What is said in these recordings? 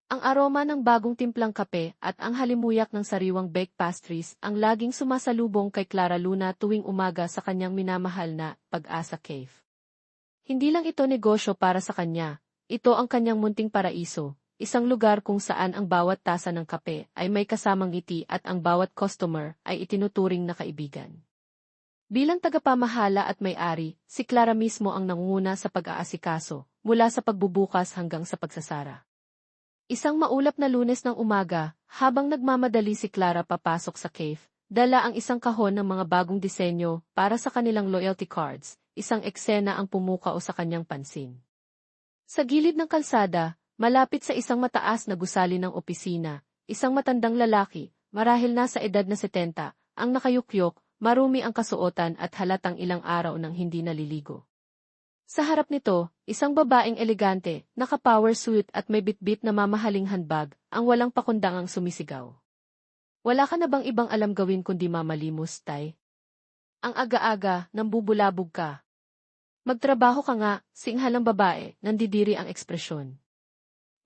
Ang aroma ng bagong timplang kape at ang halimuyak ng sariwang baked pastries ang laging sumasalubong kay Clara Luna tuwing umaga sa kanyang minamahal na Pag-asa Cave. Hindi lang ito negosyo para sa kanya, ito ang kanyang munting paraiso, isang lugar kung saan ang bawat tasa ng kape ay may kasamang ngiti at ang bawat customer ay itinuturing na kaibigan. Bilang tagapamahala at may-ari, si Clara mismo ang nangunguna sa pag-aasikaso, mula sa pagbubukas hanggang sa pagsasara. Isang maulap na Lunes ng umaga, habang nagmamadali si Clara papasok sa cave, dala ang isang kahon ng mga bagong disenyo para sa kanilang loyalty cards, isang eksena ang pumukao sa kanyang pansin. Sa gilid ng kalsada, malapit sa isang mataas na gusali ng opisina, isang matandang lalaki, marahil nasa edad na 70, ang nakayukyok, marumi ang kasuotan at halatang ilang araw nang hindi naliligo. Sa harap nito, isang babaeng elegante, naka-power suit at may bitbit na mamahaling handbag, ang walang pakundangang sumisigaw. Wala ka na bang ibang alam gawin kundi mamalimos, Tay? Ang aga-aga, nambubulabog ka. Magtrabaho ka nga, singhalang babae, nandidiri ang ekspresyon.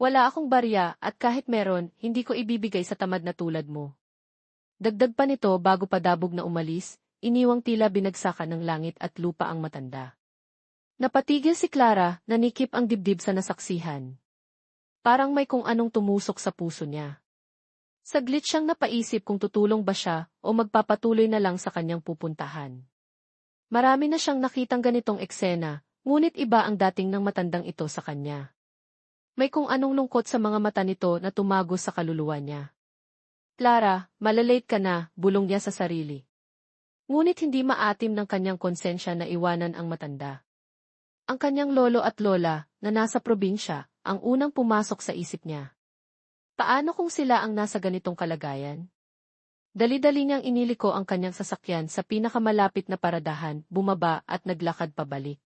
Wala akong barya at kahit meron, hindi ko ibibigay sa tamad na tulad mo. Dagdag pa nito bago padabog na umalis, iniwang tila binagsakan ng langit at lupa ang matanda. Napatigil si Clara, nanikip ang dibdib sa nasaksihan. Parang may kung anong tumusok sa puso niya. Saglit siyang napaisip kung tutulong ba siya o magpapatuloy na lang sa kanyang pupuntahan. Marami na siyang nakitang ganitong eksena, ngunit iba ang dating ng matandang ito sa kanya. May kung anong lungkot sa mga mata nito na tumago sa kaluluwa niya. Clara, malalate ka na, bulong niya sa sarili. Ngunit hindi maatim ng kanyang konsensya na iwanan ang matanda. Ang kanyang lolo at lola, na nasa probinsya, ang unang pumasok sa isip niya. Paano kung sila ang nasa ganitong kalagayan? Dali-dali niyang iniliko ang kanyang sasakyan sa pinakamalapit na paradahan, bumaba at naglakad pabalik.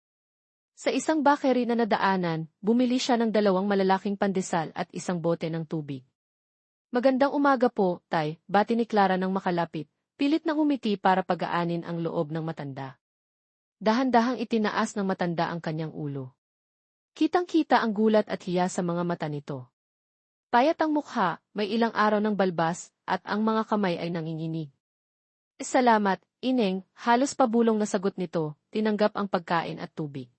Sa isang bakery na nadaanan, bumili siya ng 2 malalaking pandesal at isang bote ng tubig. Magandang umaga po, Tay, bati ni Clara nang makalapit, pilit nang umiti para pagaanin ang loob ng matanda. Dahan-dahang itinaas ng matanda ang kanyang ulo. Kitang-kita ang gulat at hiya sa mga mata nito. Payat ang mukha, may ilang araw ng balbas, at ang mga kamay ay nanginginig. Salamat, Ineng, halos pabulong na sagot nito, tinanggap ang pagkain at tubig.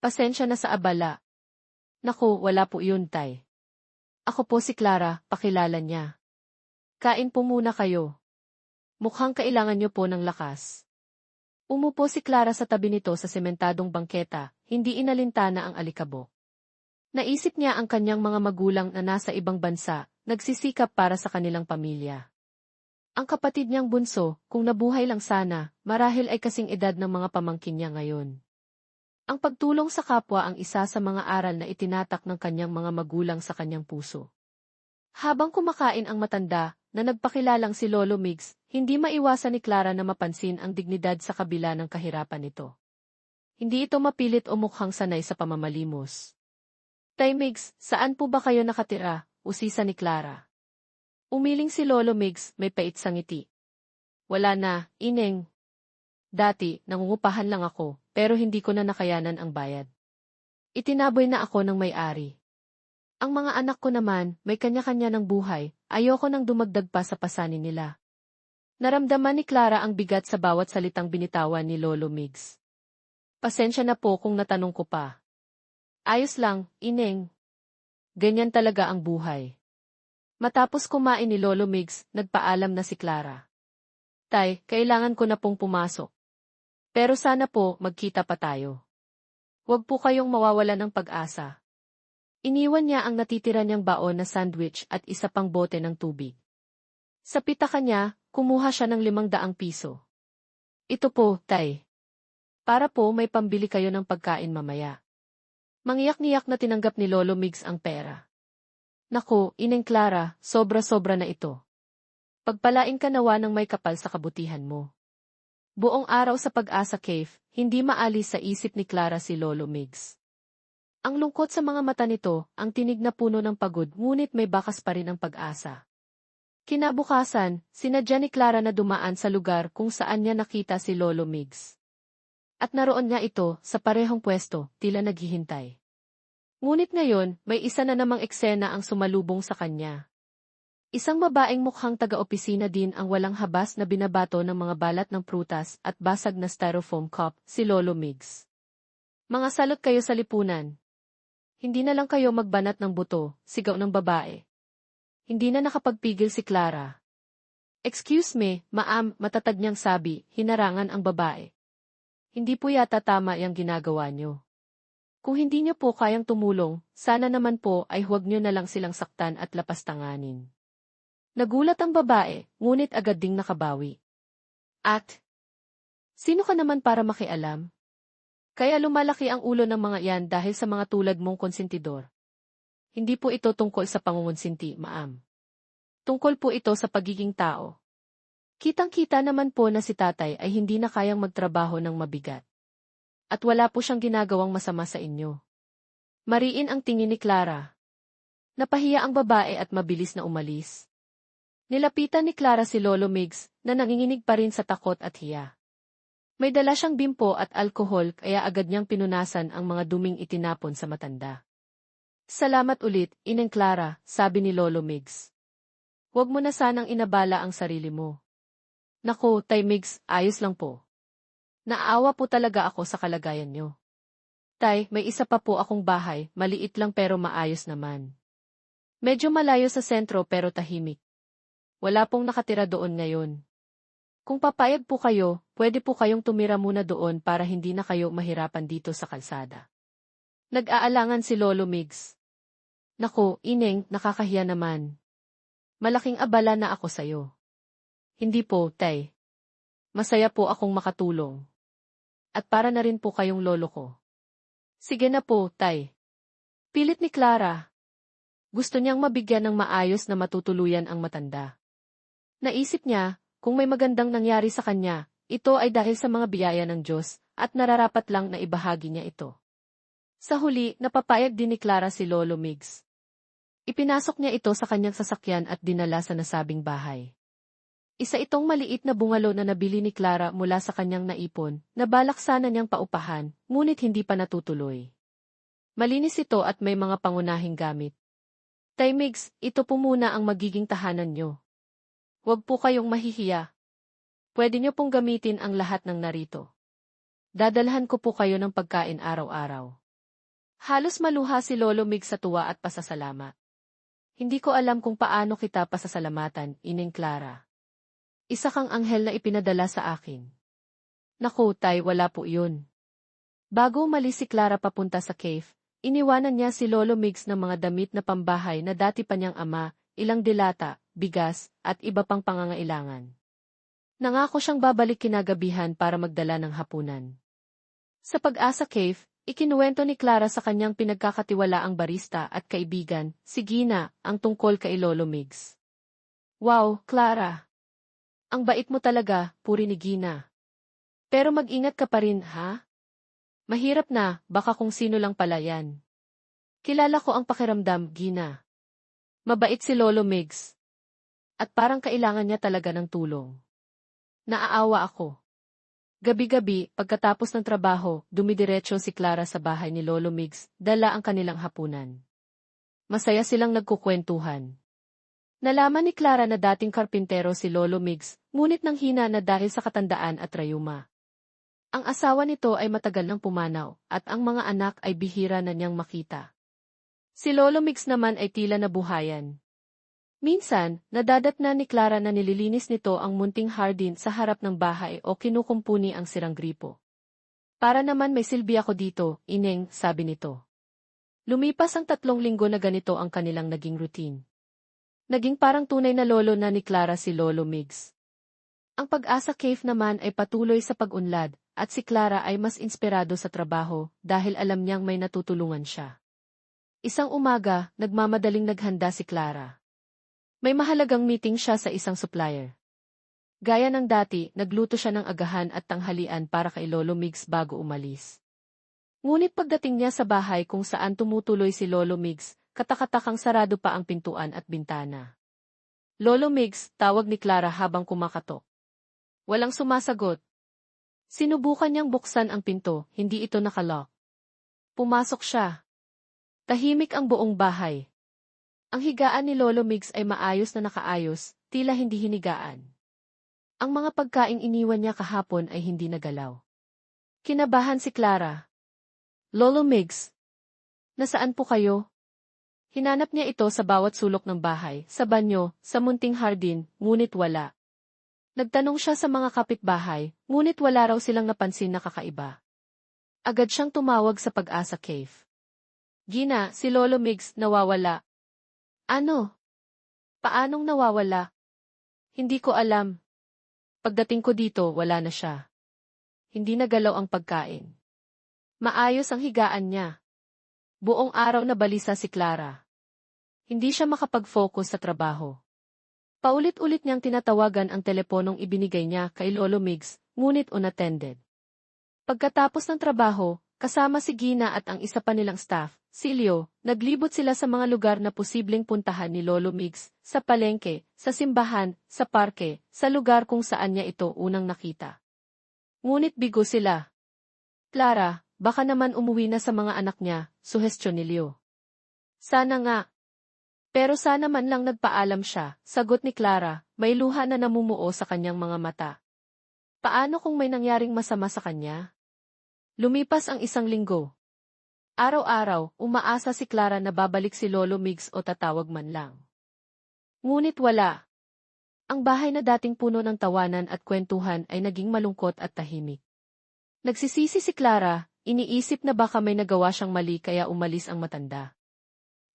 Pasensya na sa abala. Naku, wala po yun, Tay. Ako po si Clara, pakilala niya. Kain po muna kayo. Mukhang kailangan niyo po ng lakas. Umupo si Clara sa tabi nito sa sementadong bangketa, hindi inalintana ang alikabok. Naisip niya ang kanyang mga magulang na nasa ibang bansa, nagsisikap para sa kanilang pamilya. Ang kapatid niyang bunso, kung nabuhay lang sana, marahil ay kasing edad ng mga pamangkin niya ngayon. Ang pagtulong sa kapwa ang isa sa mga aral na itinatak ng kanyang mga magulang sa kanyang puso. Habang kumakain ang matanda, na nagpakilalang si Lolo Migs, hindi maiwasan ni Clara na mapansin ang dignidad sa kabila ng kahirapan nito. Hindi ito mapilit o mukhang sanay sa pamamalimos. Tay Migs, saan po ba kayo nakatira? Usisa ni Clara. Umiling si Lolo Migs, may pait sa ngiti. Wala na, Ineng. Dati, nangungupahan lang ako, pero hindi ko na nakayanan ang bayad. Itinaboy na ako ng may-ari. Ang mga anak ko naman, may kanya-kanya ng buhay, ayoko nang dumagdag pa sa pasanin nila. Naramdaman ni Clara ang bigat sa bawat salitang binitawan ni Lolo Migs. Pasensya na po kung natanong ko pa. Ayos lang, Ineng. Ganyan talaga ang buhay. Matapos kumain ni Lolo Migs, nagpaalam na si Clara. Tay, kailangan ko na pong pumasok. Pero sana po, magkita pa tayo. Huwag po kayong mawawala ng pag-asa. Iniwan niya ang natitira niyang baon na sandwich at isa pang bote ng tubig. Sa pitaka niya, kumuha siya ng 500 piso. Ito po, Tay. Para po may pambili kayo ng pagkain mamaya. Mangiyak-ngiyak na tinanggap ni Lolo Migs ang pera. Naku, Ineng Clara, sobra-sobra na ito. Pagpalain ka nawa ng may kapal sa kabutihan mo. Buong araw sa Pag-asa Cave, hindi maalis sa isip ni Clara si Lolo Migs. Ang lungkot sa mga mata nito, ang tinig na puno ng pagod ngunit may bakas pa rin ang pag-asa. Kinabukasan, sinadya ni Clara na dumaan sa lugar kung saan niya nakita si Lolo Migs. At naroon niya ito, sa parehong pwesto, tila naghihintay. Ngunit ngayon, may isa na namang eksena ang sumalubong sa kanya. Isang babaeng mukhang taga-opisina din ang walang habas na binabato ng mga balat ng prutas at basag na styrofoam cup, si Lolo Migs. Mga salot kayo sa lipunan. Hindi na lang kayo magbanat ng buto, sigaw ng babae. Hindi na nakapagpigil si Clara. Excuse me, ma'am, matatag niyang sabi, hinarangan ang babae. Hindi po yata tama yung ginagawa niyo. Kung hindi niyo po kayang tumulong, sana naman po ay huwag niyo na lang silang saktan at lapastanganin. Nagulat ang babae, ngunit agad ding nakabawi. At, sino ka naman para makialam? Kaya lumalaki ang ulo ng mga yan dahil sa mga tulad mong konsentidor. Hindi po ito tungkol sa pangungonsinti, ma'am. Tungkol po ito sa pagiging tao. Kitang-kita naman po na si tatay ay hindi na kayang magtrabaho ng mabigat. At wala po siyang ginagawang masama sa inyo. Mariin ang tingin ni Clara. Napahiya ang babae at mabilis na umalis. Nilapitan ni Clara si Lolo Migs na nanginginig pa rin sa takot at hiya. May dala siyang bimpo at alkohol kaya agad niyang pinunasan ang mga duming itinapon sa matanda. Salamat ulit, Ineng Clara, sabi ni Lolo Migs. Huwag mo na sanang inabala ang sarili mo. Naku, Tay Migs, ayos lang po. Naawa po talaga ako sa kalagayan niyo. Tay, may isa pa po akong bahay, maliit lang pero maayos naman. Medyo malayo sa sentro pero tahimik. Wala pong nakatira doon ngayon. Kung papayag po kayo, pwede po kayong tumira muna doon para hindi na kayo mahirapan dito sa kalsada. Nag-aalangan si Lolo Migs. Naku, Ineng, nakakahiya naman. Malaking abala na ako sa'yo. Hindi po, Tay. Masaya po akong makatulong. At para na rin po kayong lolo ko. Sige na po, Tay. Pilit ni Clara. Gusto niyang mabigyan ng maayos na matutuluyan ang matanda. Naisip niya, kung may magandang nangyari sa kanya, ito ay dahil sa mga biyaya ng Diyos, at nararapat lang na ibahagi niya ito. Sa huli, napapayag din ni Clara si Lolo Migs. Ipinasok niya ito sa kanyang sasakyan at dinala sa nasabing bahay. Isa itong maliit na bungalo na nabili ni Clara mula sa kanyang naipon, na balak sana niyang paupahan, ngunit hindi pa natutuloy. Malinis ito at may mga pangunahing gamit. Tay Migs, ito po muna ang magiging tahanan niyo. Huwag po kayong mahihiya. Pwede niyo pong gamitin ang lahat ng narito. Dadalhan ko po kayo ng pagkain araw-araw. Halos maluha si Lolo Migs sa tuwa at pasasalamat. Hindi ko alam kung paano kita pasasalamatan, Ineng Clara. Isa kang anghel na ipinadala sa akin. Naku, Tay, wala po yun. Bago umalis si Clara papunta sa cave, iniwanan niya si Lolo Migs ng mga damit na pambahay na dati pa niyang ama, ilang dilata, bigas, at iba pang pangangailangan. Nangako siyang babalik kinagabihan para magdala ng hapunan. Sa Pag-asa Cave, ikinuwento ni Clara sa kanyang pinagkakatiwalaang barista at kaibigan, si Gina, ang tungkol kay Lolo Migs. Wow, Clara! Ang bait mo talaga, puri ni Gina. Pero mag-ingat ka pa rin, ha? Mahirap na, baka kung sino lang pala yan. Kilala ko ang pakiramdam, Gina. Mabait si Lolo Migs. At parang kailangan niya talaga ng tulong. Naaawa ako. Gabi-gabi, pagkatapos ng trabaho, dumidiretso si Clara sa bahay ni Lolo Migs, dala ang kanilang hapunan. Masaya silang nagkukwentuhan. Nalaman ni Clara na dating karpintero si Lolo Migs, ngunit nang hina na dahil sa katandaan at rayuma. Ang asawa nito ay matagal nang pumanaw, at ang mga anak ay bihira na niyang makita. Si Lolo Migs naman ay tila nabuhayan. Minsan, nadadatnan ni Clara na nililinis nito ang munting hardin sa harap ng bahay o kinukumpuni ang sirang gripo. Para naman may silbi ako dito, Ineng, sabi nito. Lumipas ang 3 linggo na ganito ang kanilang naging routine. Naging parang tunay na lolo na ni Clara si Lolo Migs. Ang Pag-asa Cave naman ay patuloy sa pag-unlad, at si Clara ay mas inspirado sa trabaho dahil alam niyang may natutulungan siya. Isang umaga, nagmamadaling naghanda si Clara. May mahalagang meeting siya sa isang supplier. Gaya ng dati, nagluto siya ng agahan at tanghalian para kay Lolo Migs bago umalis. Ngunit pagdating niya sa bahay kung saan tumutuloy si Lolo Migs, katakatakang sarado pa ang pintuan at bintana. Lolo Migs, tawag ni Clara habang kumakatok. Walang sumasagot. Sinubukan niyang buksan ang pinto, hindi ito nakalock. Pumasok siya. Tahimik ang buong bahay. Ang higaan ni Lolo Migs ay maayos na nakaayos, tila hindi hinigaan. Ang mga pagkaing iniwan niya kahapon ay hindi nagalaw. Kinabahan si Clara. Lolo Migs, nasaan po kayo? Hinanap niya ito sa bawat sulok ng bahay, sa banyo, sa munting hardin, ngunit wala. Nagtanong siya sa mga kapitbahay, ngunit wala raw silang napansin na kakaiba. Agad siyang tumawag sa Pag-asa Cave. Gina, si Lolo Migs nawawala. Ano? Paanong nawawala? Hindi ko alam. Pagdating ko dito, wala na siya. Hindi nagalaw ang pagkain. Maayos ang higaan niya. Buong araw na balisa si Clara. Hindi siya makapag-focus sa trabaho. Paulit-ulit niyang tinatawagan ang teleponong ibinigay niya kay Lolo Migs, ngunit unattended. Pagkatapos ng trabaho, kasama si Gina at ang isa pa nilang staff, si Leo, naglibot sila sa mga lugar na posibleng puntahan ni Lolo Migs, sa palengke, sa simbahan, sa parke, sa lugar kung saan niya ito unang nakita. Ngunit bigo sila. Clara, baka naman umuwi na sa mga anak niya, suhestyon ni Leo. Sana nga. Pero sana man lang nagpaalam siya, sagot ni Clara, may luha na namumuo sa kanyang mga mata. Paano kung may nangyaring masama sa kanya? Lumipas ang 1 linggo. Araw-araw, umaasa si Clara na babalik si Lolo Migs o tatawag man lang. Ngunit wala. Ang bahay na dating puno ng tawanan at kwentuhan ay naging malungkot at tahimik. Nagsisisi si Clara, iniisip na baka may nagawa siyang mali kaya umalis ang matanda.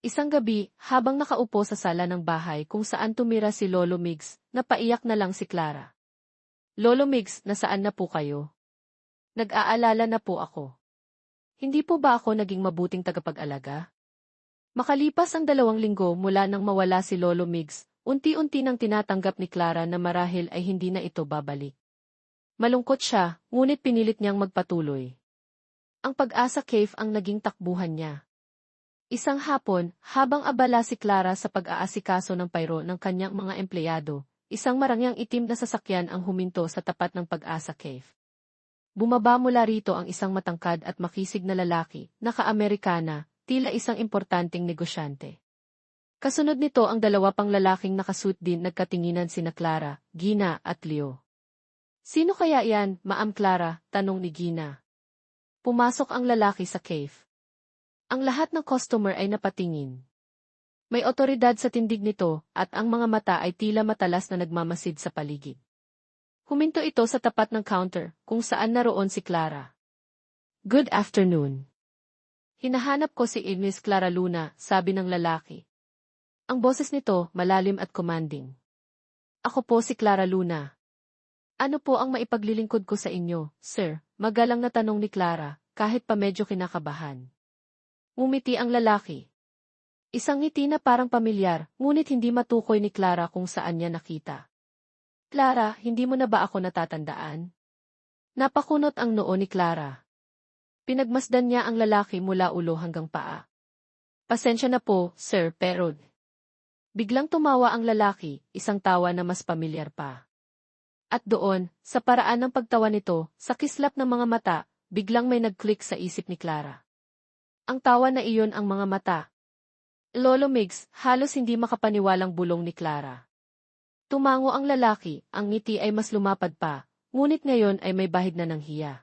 Isang gabi, habang nakaupo sa sala ng bahay kung saan tumira si Lolo Migs, napaiyak na lang si Clara. Lolo Migs, nasaan na po kayo? Nag-aalala na po ako. Hindi po ba ako naging mabuting tagapag-alaga? Makalipas ang 2 linggo mula nang mawala si Lolo Migs, unti-unti nang tinatanggap ni Clara na marahil ay hindi na ito babalik. Malungkot siya, ngunit pinilit niyang magpatuloy. Ang Pag-asa Cave ang naging takbuhan niya. Isang hapon, habang abala si Clara sa pag-aasikaso ng payro ng kanyang mga empleyado, isang marangyang itim na sasakyan ang huminto sa tapat ng Pag-asa Cave. Bumaba mula rito ang isang matangkad at makisig na lalaki, naka-Amerikana, tila isang importanteng negosyante. Kasunod nito ang 2 pang lalaking nakasuit din nagkatinginan sina Clara, Gina at Leo. Sino kaya yan, Ma'am Clara? Tanong ni Gina. Pumasok ang lalaki sa cave. Ang lahat ng customer ay napatingin. May otoridad sa tindig nito at ang mga mata ay tila matalas na nagmamasid sa paligid. Huminto ito sa tapat ng counter, kung saan naroon si Clara. Good afternoon. Hinahanap ko si Miss Clara Luna, sabi ng lalaki. Ang boses nito, malalim at commanding. Ako po si Clara Luna. Ano po ang maipaglilingkod ko sa inyo, sir? Magalang na tanong ni Clara, kahit pa medyo kinakabahan. Ngumiti ang lalaki. Isang ngiti na parang pamilyar, ngunit hindi matukoy ni Clara kung saan niya nakita. Clara, hindi mo na ba ako natatandaan? Napakunot ang noo ni Clara. Pinagmasdan niya ang lalaki mula ulo hanggang paa. Pasensya na po, sir, pero... Biglang tumawa ang lalaki, isang tawa na mas pamilyar pa. At doon, sa paraan ng pagtawa nito, sa kislap ng mga mata, biglang may nag-click sa isip ni Clara. Ang tawa na iyon ang mga mata. Lolo Migs, halos hindi makapaniwalang bulong ni Clara. Tumango ang lalaki, ang ngiti ay mas lumapad pa, ngunit ngayon ay may bahid na ng hiya.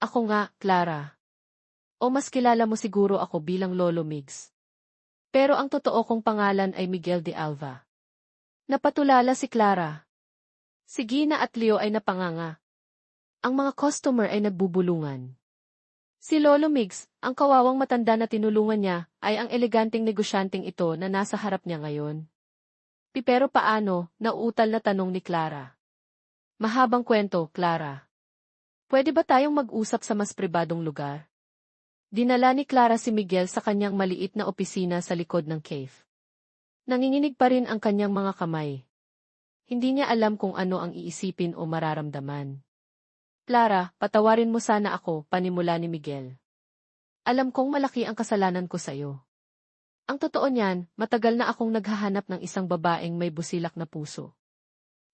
Ako nga, Clara. O mas kilala mo siguro ako bilang Lolo Migs. Pero ang totoo kong pangalan ay Miguel de Alva. Napatulala si Clara. Si Gina at Leo ay napanganga. Ang mga customer ay nagbubulungan. Si Lolo Migs, ang kawawang matanda na tinulungan niya, ay ang eleganteng negosyanteng ito na nasa harap niya ngayon. Pero paano, nauutal na tanong ni Clara. Mahabang kwento, Clara. Pwede ba tayong mag-usap sa mas pribadong lugar? Dinala ni Clara si Miguel sa kanyang maliit na opisina sa likod ng cave. Nanginginig pa rin ang kanyang mga kamay. Hindi niya alam kung ano ang iisipin o mararamdaman. Clara, patawarin mo sana ako, panimula ni Miguel. Alam kong malaki ang kasalanan ko sa'yo. Ang totoo niyan, matagal na akong naghahanap ng isang babaeng may busilak na puso.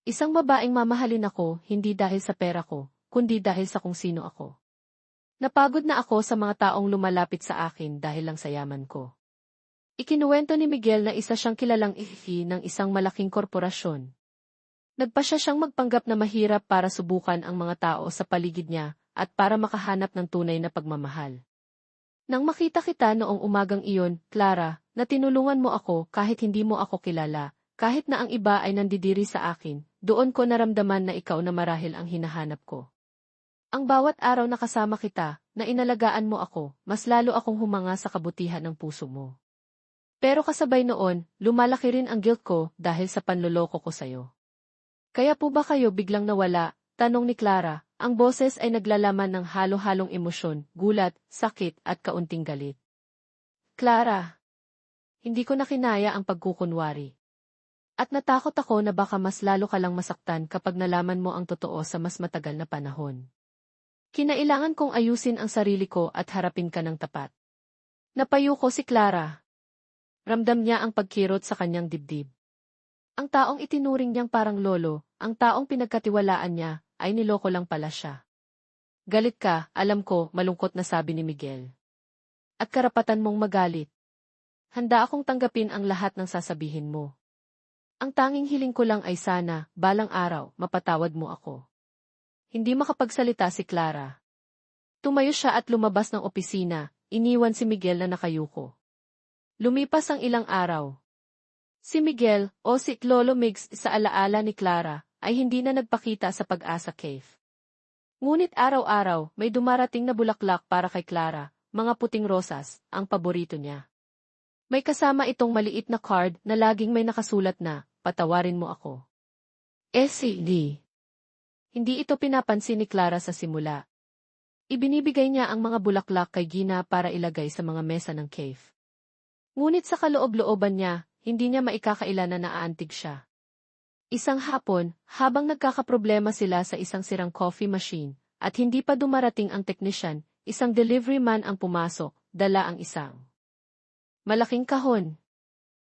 Isang babaeng mamahalin ako, hindi dahil sa pera ko, kundi dahil sa kung sino ako. Napagod na ako sa mga taong lumalapit sa akin dahil lang sa yaman ko. Ikinuwento ni Miguel na isa siyang kilalang ihi ng isang malaking korporasyon. Nagpasya siyang magpanggap na mahirap para subukan ang mga tao sa paligid niya at para makahanap ng tunay na pagmamahal. Nang makita kita noong umagang iyon, Clara, na tinulungan mo ako kahit hindi mo ako kilala, kahit na ang iba ay nandidiri sa akin, doon ko naramdaman na ikaw na marahil ang hinahanap ko. Ang bawat araw na kasama kita, na inalagaan mo ako, mas lalo akong humanga sa kabutihan ng puso mo. Pero kasabay noon, lumalaki rin ang guilt ko dahil sa panloloko ko sa'yo. Kaya po ba kayo biglang nawala? Tanong ni Clara, ang boses ay naglalaman ng halo-halong emosyon, gulat, sakit at kaunting galit. Clara, hindi ko na kinaya ang pagkukunwari. At natakot ako na baka mas lalo ka lang masaktan kapag nalaman mo ang totoo sa mas matagal na panahon. Kinailangan kong ayusin ang sarili ko at harapin ka ng tapat. Napayo ko si Clara. Ramdam niya ang pagkirot sa kanyang dibdib. Ang taong itinuring niyang parang lolo, ang taong pinagkatiwalaan niya, ay niloko lang pala siya. Galit ka, alam ko, malungkot na sabi ni Miguel. At karapatan mong magalit. Handa akong tanggapin ang lahat ng sasabihin mo. Ang tanging hiling ko lang ay sana, balang araw, mapatawad mo ako. Hindi makapagsalita si Clara. Tumayo siya at lumabas ng opisina, iniwan si Miguel na nakayuko. Lumipas ang ilang araw. Si Miguel, o si Lolo Migs sa alaala ni Clara, ay hindi na nagpakita sa Pag-asa Cave. Ngunit araw-araw, may dumarating na bulaklak para kay Clara, mga puting rosas, ang paborito niya. May kasama itong maliit na card na laging may nakasulat na, patawarin mo ako. SCD. Hindi ito pinapansin ni Clara sa simula. Ibinibigay niya ang mga bulaklak kay Gina para ilagay sa mga mesa ng cave. Ngunit sa kaloob-looban niya, hindi niya maikakailan na naaantig siya. Isang hapon, habang nagkakaproblema sila sa isang sirang coffee machine, at hindi pa dumarating ang teknisyan, isang delivery man ang pumasok, dala ang isang malaking kahon.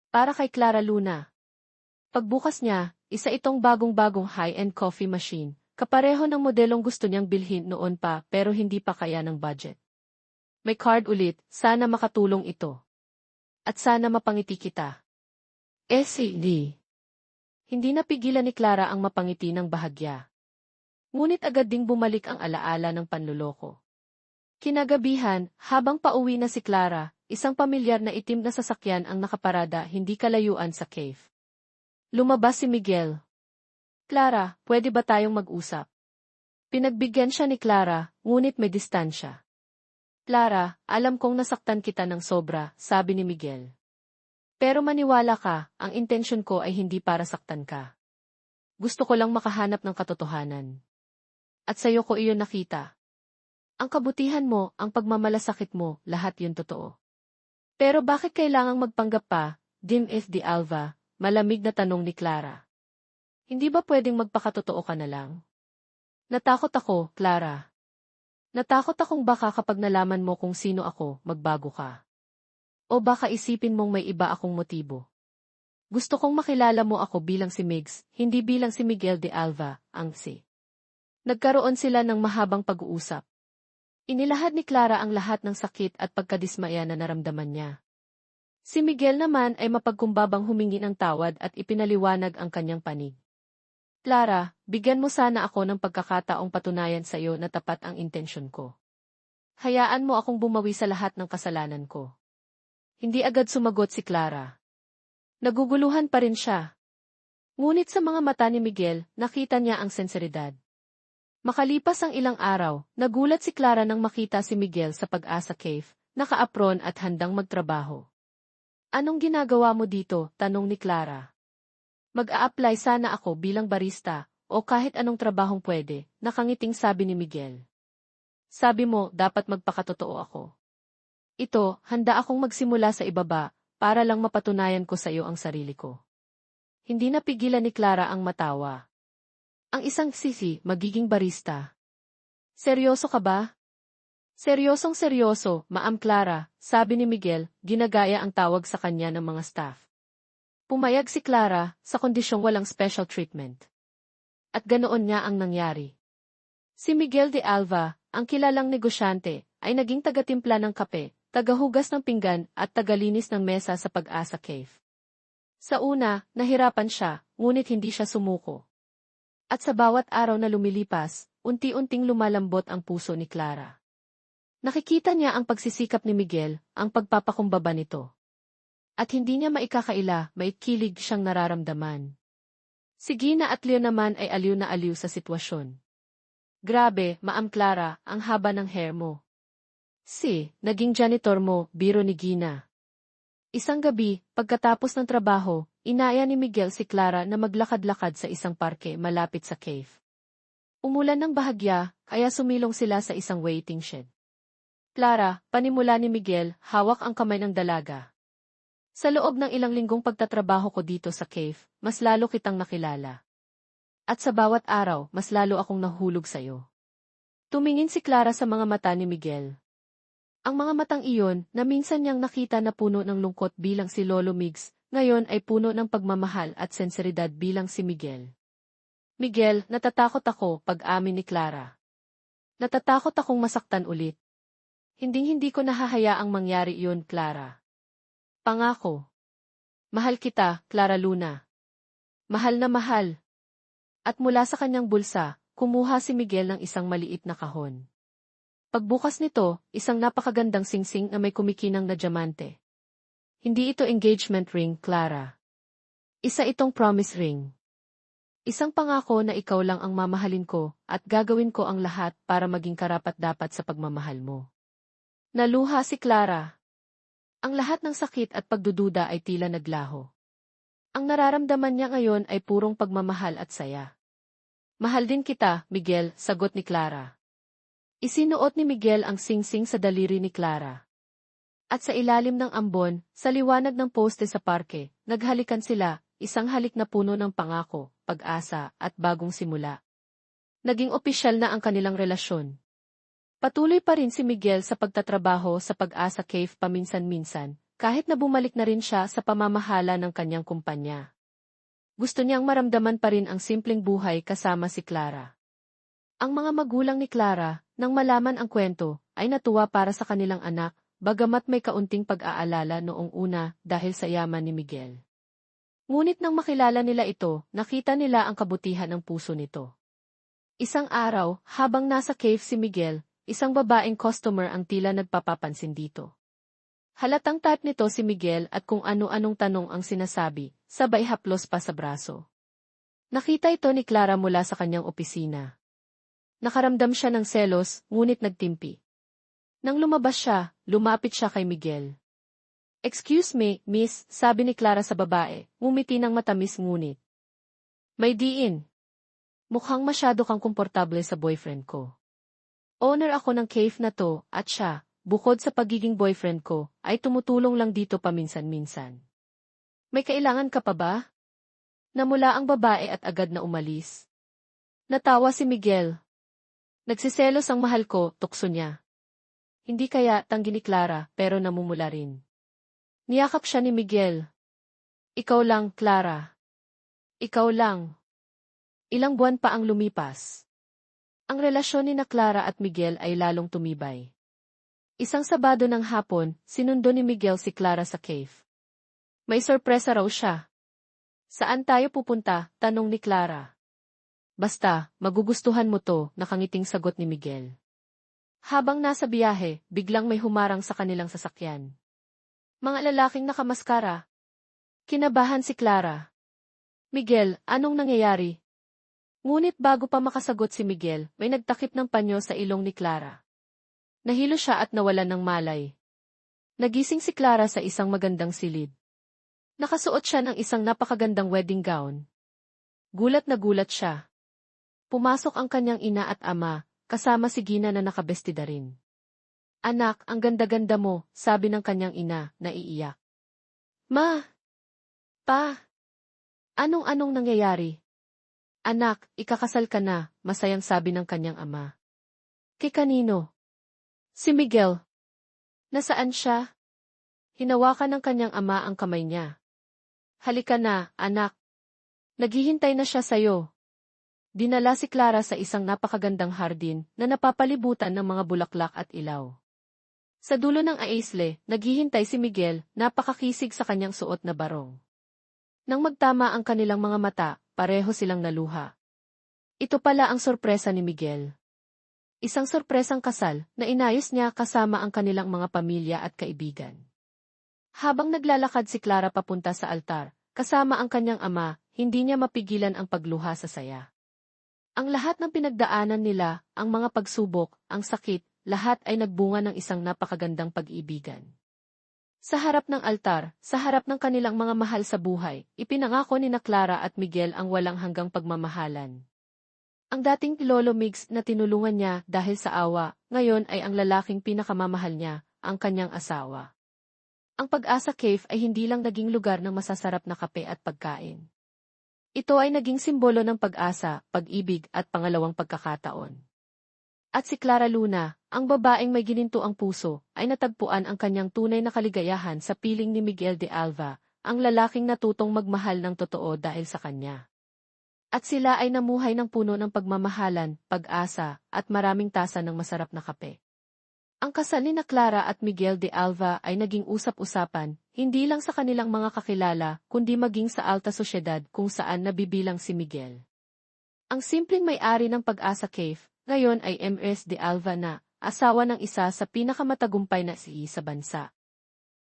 Para kay Clara Luna. Pagbukas niya, isa itong bagong-bagong high-end coffee machine, kapareho ng modelong gusto niyang bilhin noon pa pero hindi pa kaya ng budget. May card ulit, sana makatulong ito. At sana mapangiti kita. SCD. Hindi napigilan ni Clara ang mapangiti ng bahagya. Ngunit agad ding bumalik ang alaala ng panloloko. Kinagabihan, habang pauwi na si Clara, isang pamilyar na itim na sasakyan ang nakaparada hindi kalayuan sa cave. Lumabas si Miguel. Clara, pwede ba tayong mag-usap? Pinagbigyan siya ni Clara, ngunit may distansya. Clara, alam kong nasaktan kita ng sobra, sabi ni Miguel. Pero maniwala ka, ang intensyon ko ay hindi para saktan ka. Gusto ko lang makahanap ng katotohanan. At sa'yo ko iyon nakita. Ang kabutihan mo, ang pagmamalasakit mo, lahat yun totoo. Pero bakit kailangang magpanggap pa, Dim F. de Alva, malamig na tanong ni Clara. Hindi ba pwedeng magpakatotoo ka na lang? Natakot ako, Clara. Natakot akong baka kapag nalaman mo kung sino ako, magbago ka. O baka isipin mong may iba akong motibo. Gusto kong makilala mo ako bilang si Migs, hindi bilang si Miguel de Alva, ang si. Nagkaroon sila ng mahabang pag-uusap. Inilahad ni Clara ang lahat ng sakit at pagkadismaya na naramdaman niya. Si Miguel naman ay mapagkumbabang humingi ng tawad at ipinaliwanag ang kanyang panig. Clara, bigyan mo sana ako ng pagkakataong patunayan sa iyo na tapat ang intensyon ko. Hayaan mo akong bumawi sa lahat ng kasalanan ko. Hindi agad sumagot si Clara. Naguguluhan pa rin siya. Ngunit sa mga mata ni Miguel, nakita niya ang senseridad. Makalipas ang ilang araw, nagulat si Clara nang makita si Miguel sa Pag-asa Cave, naka-apron at handang magtrabaho. Anong ginagawa mo dito? Tanong ni Clara. Mag-a-apply sana ako bilang barista, o kahit anong trabahong pwede, nakangiting sabi ni Miguel. Sabi mo, dapat magpakatotoo ako. Ito, handa akong magsimula sa ibaba, para lang mapatunayan ko sa iyo ang sarili ko. Hindi napigilan ni Clara ang matawa. Ang isang sisi, magiging barista. Seryoso ka ba? Seryosong seryoso, Ma'am Clara, sabi ni Miguel, ginagaya ang tawag sa kanya ng mga staff. Pumayag si Clara, sa kondisyong walang special treatment. At ganoon niya ang nangyari. Si Miguel de Alva, ang kilalang negosyante, ay naging tagatimpla ng kape, tagahugas ng pinggan at tagalinis ng mesa sa Pag-asa Cave. Sa una, nahirapan siya, ngunit hindi siya sumuko. At sa bawat araw na lumilipas, unti-unting lumalambot ang puso ni Clara. Nakikita niya ang pagsisikap ni Miguel, ang pagpapakumbaba nito. At hindi niya maikakaila, may kilig siyang nararamdaman. Si Gina at Leo naman ay aliw na aliw sa sitwasyon. Grabe, Ma'am Clara, ang haba ng hair mo. Naging janitor mo, biro ni Gina. Isang gabi, pagkatapos ng trabaho, inaya ni Miguel si Clara na maglakad-lakad sa isang parke malapit sa cave. Umulan ng bahagya, kaya sumilong sila sa isang waiting shed. Clara, panimula ni Miguel, hawak ang kamay ng dalaga. Sa loob ng ilang linggong pagtatrabaho ko dito sa cave, mas lalo kitang nakilala. At sa bawat araw, mas lalo akong nahulog sa'yo. Tumingin si Clara sa mga mata ni Miguel. Ang mga matang iyon, na minsan niyang nakita na puno ng lungkot bilang si Lolo Migs, ngayon ay puno ng pagmamahal at senseridad bilang si Miguel. Miguel, natatakot ako, pag-amin ni Clara. Natatakot akong masaktan ulit. Hinding-hindi ko nahahayaang mangyari iyon, Clara. Pangako. Mahal kita, Clara Luna. Mahal na mahal. At mula sa kanyang bulsa, kumuha si Miguel ng isang maliit na kahon. Pagbukas nito, isang napakagandang singsing na may kumikinang na diamante. Hindi ito engagement ring, Clara. Isa itong promise ring. Isang pangako na ikaw lang ang mamahalin ko at gagawin ko ang lahat para maging karapat-dapat sa pagmamahal mo. Naluha si Clara. Ang lahat ng sakit at pagdududa ay tila naglaho. Ang nararamdaman niya ngayon ay purong pagmamahal at saya. Mahal din kita, Miguel, sagot ni Clara. Isinuot ni Miguel ang singsing sa daliri ni Clara. At sa ilalim ng ambon, sa liwanag ng poste sa parke, naghalikan sila, isang halik na puno ng pangako, pag-asa, at bagong simula. Naging opisyal na ang kanilang relasyon. Patuloy pa rin si Miguel sa pagtatrabaho sa Pag-asa Cave paminsan-minsan, kahit na bumalik na rin siya sa pamamahala ng kanyang kumpanya. Gusto niyang maramdaman pa rin ang simpleng buhay kasama si Clara. Ang mga magulang ni Clara, nang malaman ang kwento, ay natuwa para sa kanilang anak, bagamat may kaunting pag-aalala noong una dahil sa yaman ni Miguel. Ngunit nang makilala nila ito, nakita nila ang kabutihan ng puso nito. Isang araw, habang nasa cave si Miguel, isang babaeng customer ang tila nagpapapansin dito. Halatang type nito si Miguel at kung ano-anong tanong ang sinasabi, sabay haplos pa sa braso. Nakita ito ni Clara mula sa kanyang opisina. Nakaramdam siya ng selos, ngunit nagtimpi. Nang lumabas siya, lumapit siya kay Miguel. "Excuse me, miss," sabi ni Clara sa babae, ngumiti ng matamis ngunit. "May diin. Mukhang masyado kang komportable sa boyfriend ko. Owner ako ng cave na to, at siya, bukod sa pagiging boyfriend ko, ay tumutulong lang dito paminsan-minsan. May kailangan ka pa ba?" Namula ang babae at agad na umalis. Natawa si Miguel. "Nagsiselos ang mahal ko," tukso niya. Hindi kaya, tanggi ni Clara, pero namumula rin. Niyakap siya ni Miguel. "Ikaw lang, Clara. Ikaw lang." Ilang buwan pa ang lumipas. Ang relasyon ni na Clara at Miguel ay lalong tumibay. Isang Sabado ng hapon, sinundo ni Miguel si Clara sa cave. May sorpresa raw siya. "Saan tayo pupunta?" tanong ni Clara. "Basta, magugustuhan mo to," nakangiting sagot ni Miguel. Habang nasa biyahe, biglang may humarang sa kanilang sasakyan. Mga lalaking nakamaskara. Kinabahan si Clara. "Miguel, anong nangyayari?" Ngunit bago pa makasagot si Miguel, may nagtakip ng panyo sa ilong ni Clara. Nahilo siya at nawalan ng malay. Nagising si Clara sa isang magandang silid. Nakasuot siya ng isang napakagandang wedding gown. Gulat na gulat siya. Pumasok ang kanyang ina at ama, kasama si Gina na nakabestida rin. "Anak, ang ganda-ganda mo," sabi ng kanyang ina, naiiyak. "Ma! Pa! Anong-anong nangyayari?" "Anak, ikakasal ka na," masayang sabi ng kanyang ama. "Kay kanino?" "Si Miguel." "Nasaan siya?" Hinawakan ng kanyang ama ang kamay niya. "Halika na, anak. Naghihintay na siya sa'yo." Dinala si Clara sa isang napakagandang hardin na napapalibutan ng mga bulaklak at ilaw. Sa dulo ng aisle, naghihintay si Miguel, napakakisig sa kanyang suot na barong. Nang magtama ang kanilang mga mata, pareho silang naluha. Ito pala ang sorpresa ni Miguel. Isang sorpresang kasal na inayos niya kasama ang kanilang mga pamilya at kaibigan. Habang naglalakad si Clara papunta sa altar, kasama ang kanyang ama, hindi niya mapigilan ang pagluha sa saya. Ang lahat ng pinagdaanan nila, ang mga pagsubok, ang sakit, lahat ay nagbunga ng isang napakagandang pag-ibigan. Sa harap ng altar, sa harap ng kanilang mga mahal sa buhay, ipinangako ni na Clara at Miguel ang walang hanggang pagmamahalan. Ang dating Lolo Migs na tinulungan niya dahil sa awa, ngayon ay ang lalaking pinakamamahal niya, ang kanyang asawa. Ang Pag-asa Cave ay hindi lang naging lugar ng masasarap na kape at pagkain. Ito ay naging simbolo ng pag-asa, pag-ibig at pangalawang pagkakataon. At si Clara Luna, ang babaeng may gininto ang puso, ay natagpuan ang kanyang tunay na kaligayahan sa piling ni Miguel de Alva, ang lalaking natutong magmahal ng totoo dahil sa kanya. At sila ay namuhay ng puno ng pagmamahalan, pag-asa, at maraming tasa ng masarap na kape. Ang kasal ni na Clara at Miguel de Alva ay naging usap-usapan, hindi lang sa kanilang mga kakilala, kundi maging sa alta sosyedad kung saan nabibilang si Miguel. Ang simpleng may-ari ng Pag-asa Cave, ngayon ay MS de Alva na, asawa ng isa sa pinakamatagumpay na CEO sa bansa.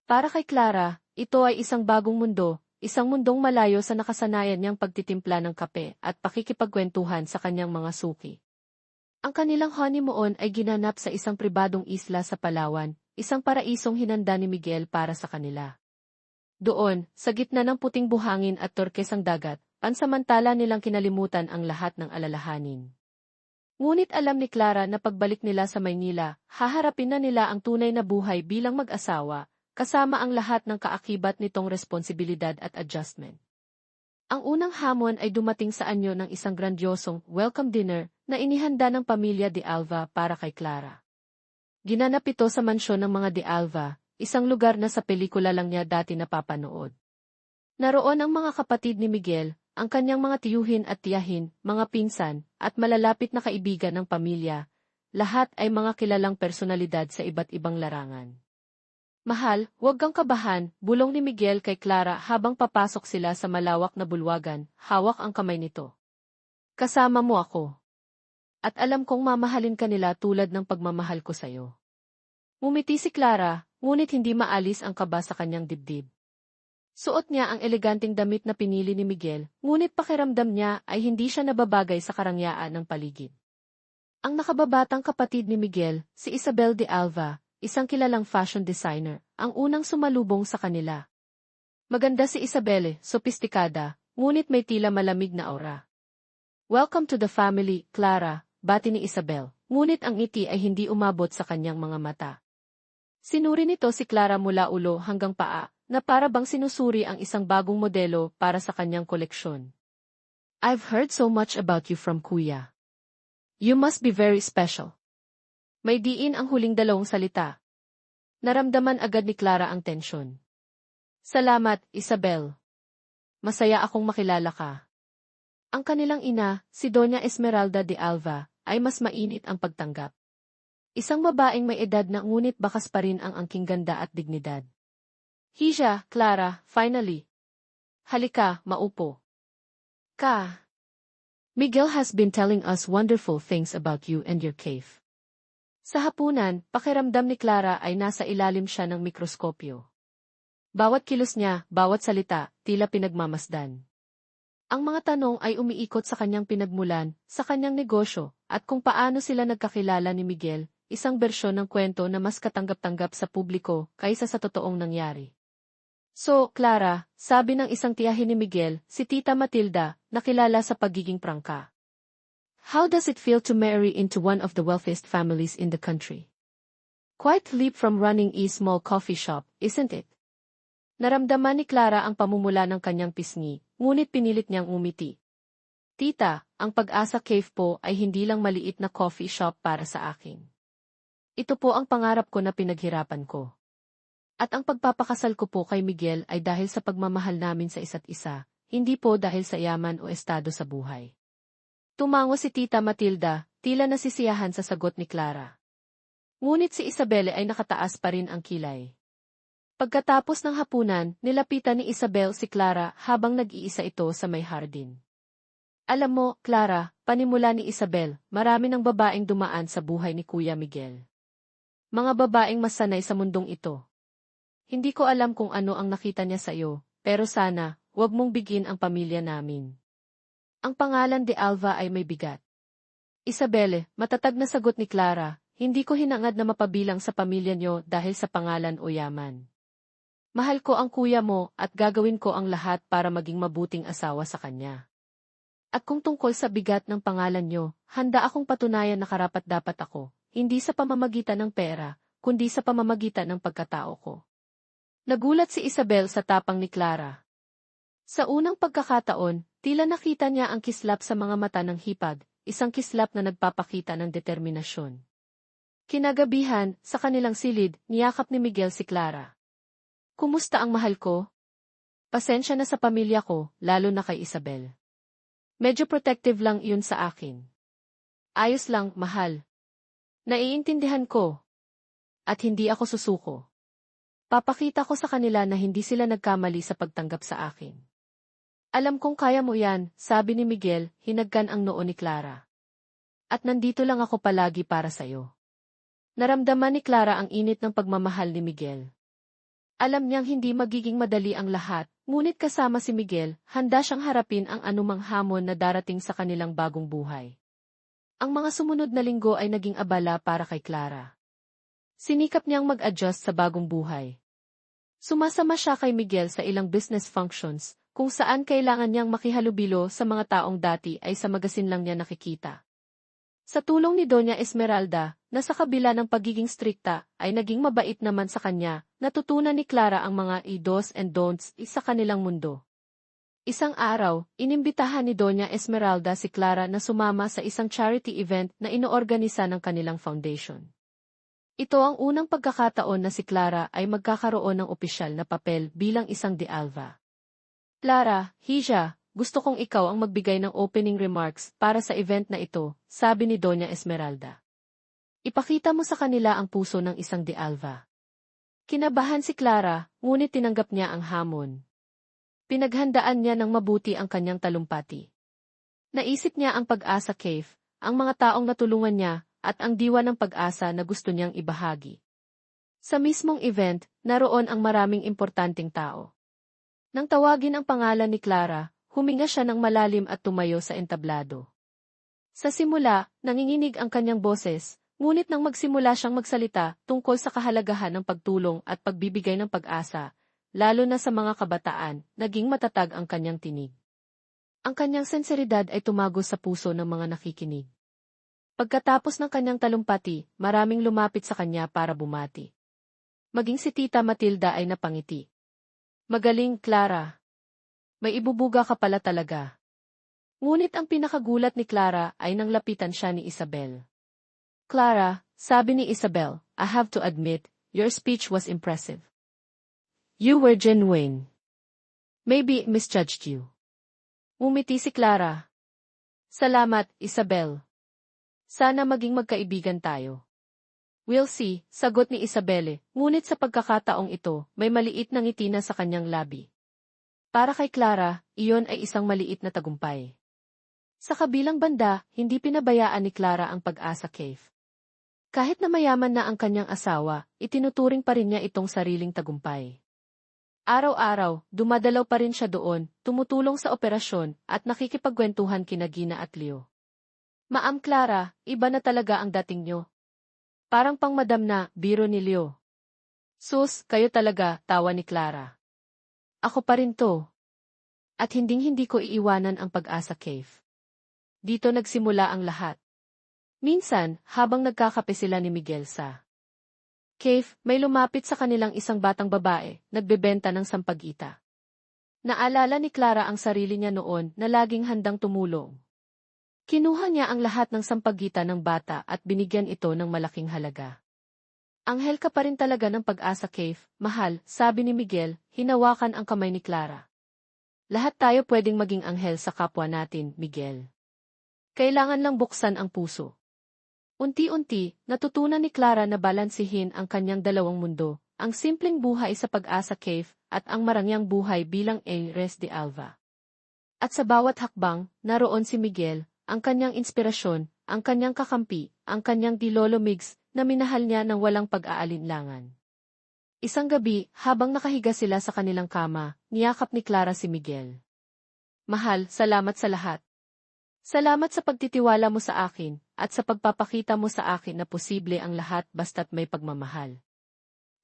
Para kay Clara, ito ay isang bagong mundo, isang mundong malayo sa nakasanayan niyang pagtitimpla ng kape at pakikipagkwentuhan sa kanyang mga suki. Ang kanilang honeymoon ay ginanap sa isang pribadong isla sa Palawan, isang paraisong hinanda ni Miguel para sa kanila. Doon, sa gitna ng puting buhangin at turkesang dagat, pansamantala nilang kinalimutan ang lahat ng alalahanin. Ngunit alam ni Clara na pagbalik nila sa Maynila, haharapin na nila ang tunay na buhay bilang mag-asawa, kasama ang lahat ng kaakibat nitong responsibilidad at adjustment. Ang unang hamon ay dumating sa anyo ng isang grandiosong welcome dinner na inihanda ng pamilya de Alva para kay Clara. Ginanap ito sa mansyon ng mga de Alva, isang lugar na sa pelikula lang niya dati napapanood. Naroon ang mga kapatid ni Miguel, ang kanyang mga tiyuhin at tiyahin, mga pinsan, at malalapit na kaibigan ng pamilya, lahat ay mga kilalang personalidad sa iba't ibang larangan. Mahal, huwag kang kabahan, bulong ni Miguel kay Clara habang papasok sila sa malawak na bulwagan, hawak ang kamay nito. Kasama mo ako. At alam kong mamahalin ka nila tulad ng pagmamahal ko sa'yo. Ngumiti si Clara, ngunit hindi maalis ang kaba sa kanyang dibdib. Suot niya ang eleganting damit na pinili ni Miguel, ngunit pakiramdam niya ay hindi siya nababagay sa karangyaan ng paligid. Ang nakababatang kapatid ni Miguel, si Isabel de Alva, isang kilalang fashion designer, ang unang sumalubong sa kanila. Maganda si Isabelle, sopistikada, ngunit may tila malamig na aura. Welcome to the family, Clara, bati ni Isabel, ngunit ang ngiti ay hindi umabot sa kanyang mga mata. Sinuri nito si Clara mula ulo hanggang paa, na para bang sinusuri ang isang bagong modelo para sa kanyang koleksyon. I've heard so much about you from Kuya. You must be very special. May diin ang huling dalawang salita. Naramdaman agad ni Clara ang tensyon. Salamat, Isabel. Masaya akong makilala ka. Ang kanilang ina, si Doña Esmeralda de Alva, ay mas mainit ang pagtanggap. Isang babaeng may edad na ngunit bakas pa rin ang angking ganda at dignidad. Hisha, Clara, finally. Halika, maupo. Ka. Miguel has been telling us wonderful things about you and your cave. Sa hapunan, pakiramdam ni Clara ay nasa ilalim siya ng mikroskopyo. Bawat kilos niya, bawat salita, tila pinagmamasdan. Ang mga tanong ay umiikot sa kanyang pinagmulan, sa kanyang negosyo, at kung paano sila nagkakilala ni Miguel, isang bersyon ng kwento na mas katanggap-tanggap sa publiko kaysa sa totoong nangyari. So, Clara, sabi ng isang tiyahin ni Miguel, si Tita Matilda, nakilala sa pagiging prangka. How does it feel to marry into one of the wealthiest families in the country? Quite a leap from running a small coffee shop, isn't it? Naramdaman ni Clara ang pamumula ng kanyang pisngi, ngunit pinilit niyang umiti. Tita, ang Pag-asa Cave po ay hindi lang maliit na coffee shop para sa akin. Ito po ang pangarap ko na pinaghirapan ko. At ang pagpapakasal ko po kay Miguel ay dahil sa pagmamahal namin sa isa't isa, hindi po dahil sa yaman o estado sa buhay. Tumango si Tita Matilda, tila nasisiyahan sa sagot ni Clara. Ngunit si Isabel ay nakataas pa rin ang kilay. Pagkatapos ng hapunan, nilapitan ni Isabel si Clara habang nag-iisa ito sa may hardin. Alam mo, Clara, panimula ni Isabel, marami ng babaeng dumaan sa buhay ni Kuya Miguel. Mga babaeng masanay sa mundong ito. Hindi ko alam kung ano ang nakita niya sa iyo, pero sana, huwag mong bigin ang pamilya namin. Ang pangalan de Alva ay may bigat. Isabel, matatag na sagot ni Clara, hindi ko hinangad na mapabilang sa pamilya niyo dahil sa pangalan o yaman. Mahal ko ang kuya mo at gagawin ko ang lahat para maging mabuting asawa sa kanya. At kung tungkol sa bigat ng pangalan niyo, handa akong patunayan na karapat-dapat ako, hindi sa pamamagitan ng pera, kundi sa pamamagitan ng pagkatao ko. Nagulat si Isabel sa tapang ni Clara. Sa unang pagkakataon, tila nakita niya ang kislap sa mga mata ng hipag, isang kislap na nagpapakita ng determinasyon. Kinagabihan, sa kanilang silid, niyakap ni Miguel si Clara. Kumusta ang mahal ko? Pasensya na sa pamilya ko, lalo na kay Isabel. Medyo protective lang yun sa akin. Ayos lang, mahal. Naiintindihan ko. At hindi ako susuko. Papakita ko sa kanila na hindi sila nagkamali sa pagtanggap sa akin. Alam kong kaya mo yan, sabi ni Miguel, hinagkan ang noo ni Clara. At nandito lang ako palagi para sa'yo. Naramdaman ni Clara ang init ng pagmamahal ni Miguel. Alam niyang hindi magiging madali ang lahat, ngunit kasama si Miguel, handa siyang harapin ang anumang hamon na darating sa kanilang bagong buhay. Ang mga sumunod na linggo ay naging abala para kay Clara. Sinikap niyang mag-adjust sa bagong buhay. Sumasama siya kay Miguel sa ilang business functions, kung saan kailangan niyang makihalubilo sa mga taong dati ay sa magasin lang niya nakikita. Sa tulong ni Doña Esmeralda, na sa kabila ng pagiging strikta, ay naging mabait naman sa kanya, natutunan ni Clara ang mga do's and don'ts sa kanilang mundo. Isang araw, inimbitahan ni Doña Esmeralda si Clara na sumama sa isang charity event na inoorganisa ng kanilang foundation. Ito ang unang pagkakataon na si Clara ay magkakaroon ng opisyal na papel bilang isang de Alva. Clara, Hija, gusto kong ikaw ang magbigay ng opening remarks para sa event na ito, sabi ni Doña Esmeralda. Ipakita mo sa kanila ang puso ng isang de Alva. Kinabahan si Clara, ngunit tinanggap niya ang hamon. Pinaghandaan niya ng mabuti ang kanyang talumpati. Naisip niya ang Pag-asa Cave, ang mga taong natulungan niya, at ang diwa ng pag-asa na gusto niyang ibahagi. Sa mismong event, naroon ang maraming importanteng tao. Nang tawagin ang pangalan ni Clara, huminga siya ng malalim at tumayo sa entablado. Sa simula, nanginginig ang kanyang boses, ngunit nang magsimula siyang magsalita tungkol sa kahalagahan ng pagtulong at pagbibigay ng pag-asa, lalo na sa mga kabataan, naging matatag ang kanyang tinig. Ang kanyang senseridad ay tumagos sa puso ng mga nakikinig. Pagkatapos ng kanyang talumpati, maraming lumapit sa kanya para bumati. Maging si Tita Matilda ay napangiti. Magaling, Clara. May ibubuga ka pala talaga. Ngunit ang pinakagulat ni Clara ay nang lapitan siya ni Isabel. Clara, sabi ni Isabel, I have to admit, your speech was impressive. You were genuine. Maybe misjudged you. Umiti si Clara. Salamat, Isabel. Sana maging magkaibigan tayo. We'll see, sagot ni Isabelle, ngunit sa pagkakataong ito, may maliit na ngiti na sa kanyang labi. Para kay Clara, iyon ay isang maliit na tagumpay. Sa kabilang banda, hindi pinabayaan ni Clara ang Pag-asa Cave. Kahit na mayaman na ang kanyang asawa, itinuturing pa rin niya itong sariling tagumpay. Araw-araw, dumadalaw pa rin siya doon, tumutulong sa operasyon, at nakikipagkwentuhan kina Gina at Leo. Ma'am Clara, iba na talaga ang dating niyo. Parang pang madam na, biro ni Leo. Sus, kayo talaga, tawa ni Clara. Ako pa rin to. At hinding-hindi ko iiwanan ang Pag-asa Cave. Dito nagsimula ang lahat. Minsan, habang nagkakape sila ni Miguel sa cave, may lumapit sa kanilang isang batang babae, nagbebenta ng sampagita. Naalala ni Clara ang sarili niya noon na laging handang tumulong. Kinuha niya ang lahat ng sampagita ng bata at binigyan ito ng malaking halaga. Anghel ka pa rin talaga ng Pag-asa Cave, mahal, sabi ni Miguel, hinawakan ang kamay ni Clara. Lahat tayo pwedeng maging anghel sa kapwa natin, Miguel. Kailangan lang buksan ang puso. Unti-unti, natutunan ni Clara na balansihin ang kanyang dalawang mundo, ang simpleng buhay sa Pag-asa Cave at ang marangyang buhay bilang Heiress de Alva. At sa bawat hakbang, naroon si Miguel, ang kanyang inspirasyon, ang kanyang kakampi, ang kanyang Lolo Migs, na minahal niya ng walang pag-aalinlangan. Isang gabi, habang nakahiga sila sa kanilang kama, niyakap ni Clara si Miguel. Mahal, salamat sa lahat. Salamat sa pagtitiwala mo sa akin, at sa pagpapakita mo sa akin na posible ang lahat basta't may pagmamahal.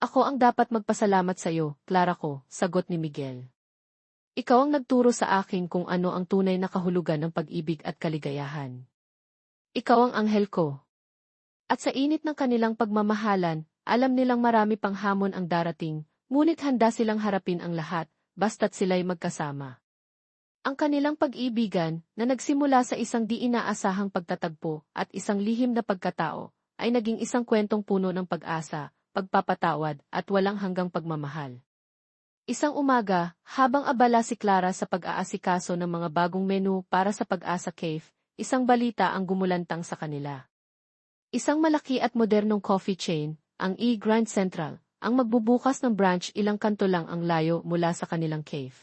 Ako ang dapat magpasalamat sa iyo, Clara ko, sagot ni Miguel. Ikaw ang nagturo sa akin kung ano ang tunay na kahulugan ng pag-ibig at kaligayahan. Ikaw ang anghel ko. At sa init ng kanilang pagmamahalan, alam nilang marami pang hamon ang darating, ngunit handa silang harapin ang lahat, basta't sila'y magkasama. Ang kanilang pag-ibigan, na nagsimula sa isang di inaasahang pagtatagpo at isang lihim na pagkatao, ay naging isang kwentong puno ng pag-asa, pagpapatawad at walang hanggang pagmamahal. Isang umaga, habang abala si Clara sa pag-aasikaso ng mga bagong menu para sa Pag-asa Cave, isang balita ang gumulantang sa kanila. Isang malaki at modernong coffee chain, ang Grand Central, ang magbubukas ng branch ilang kanto lang ang layo mula sa kanilang cave.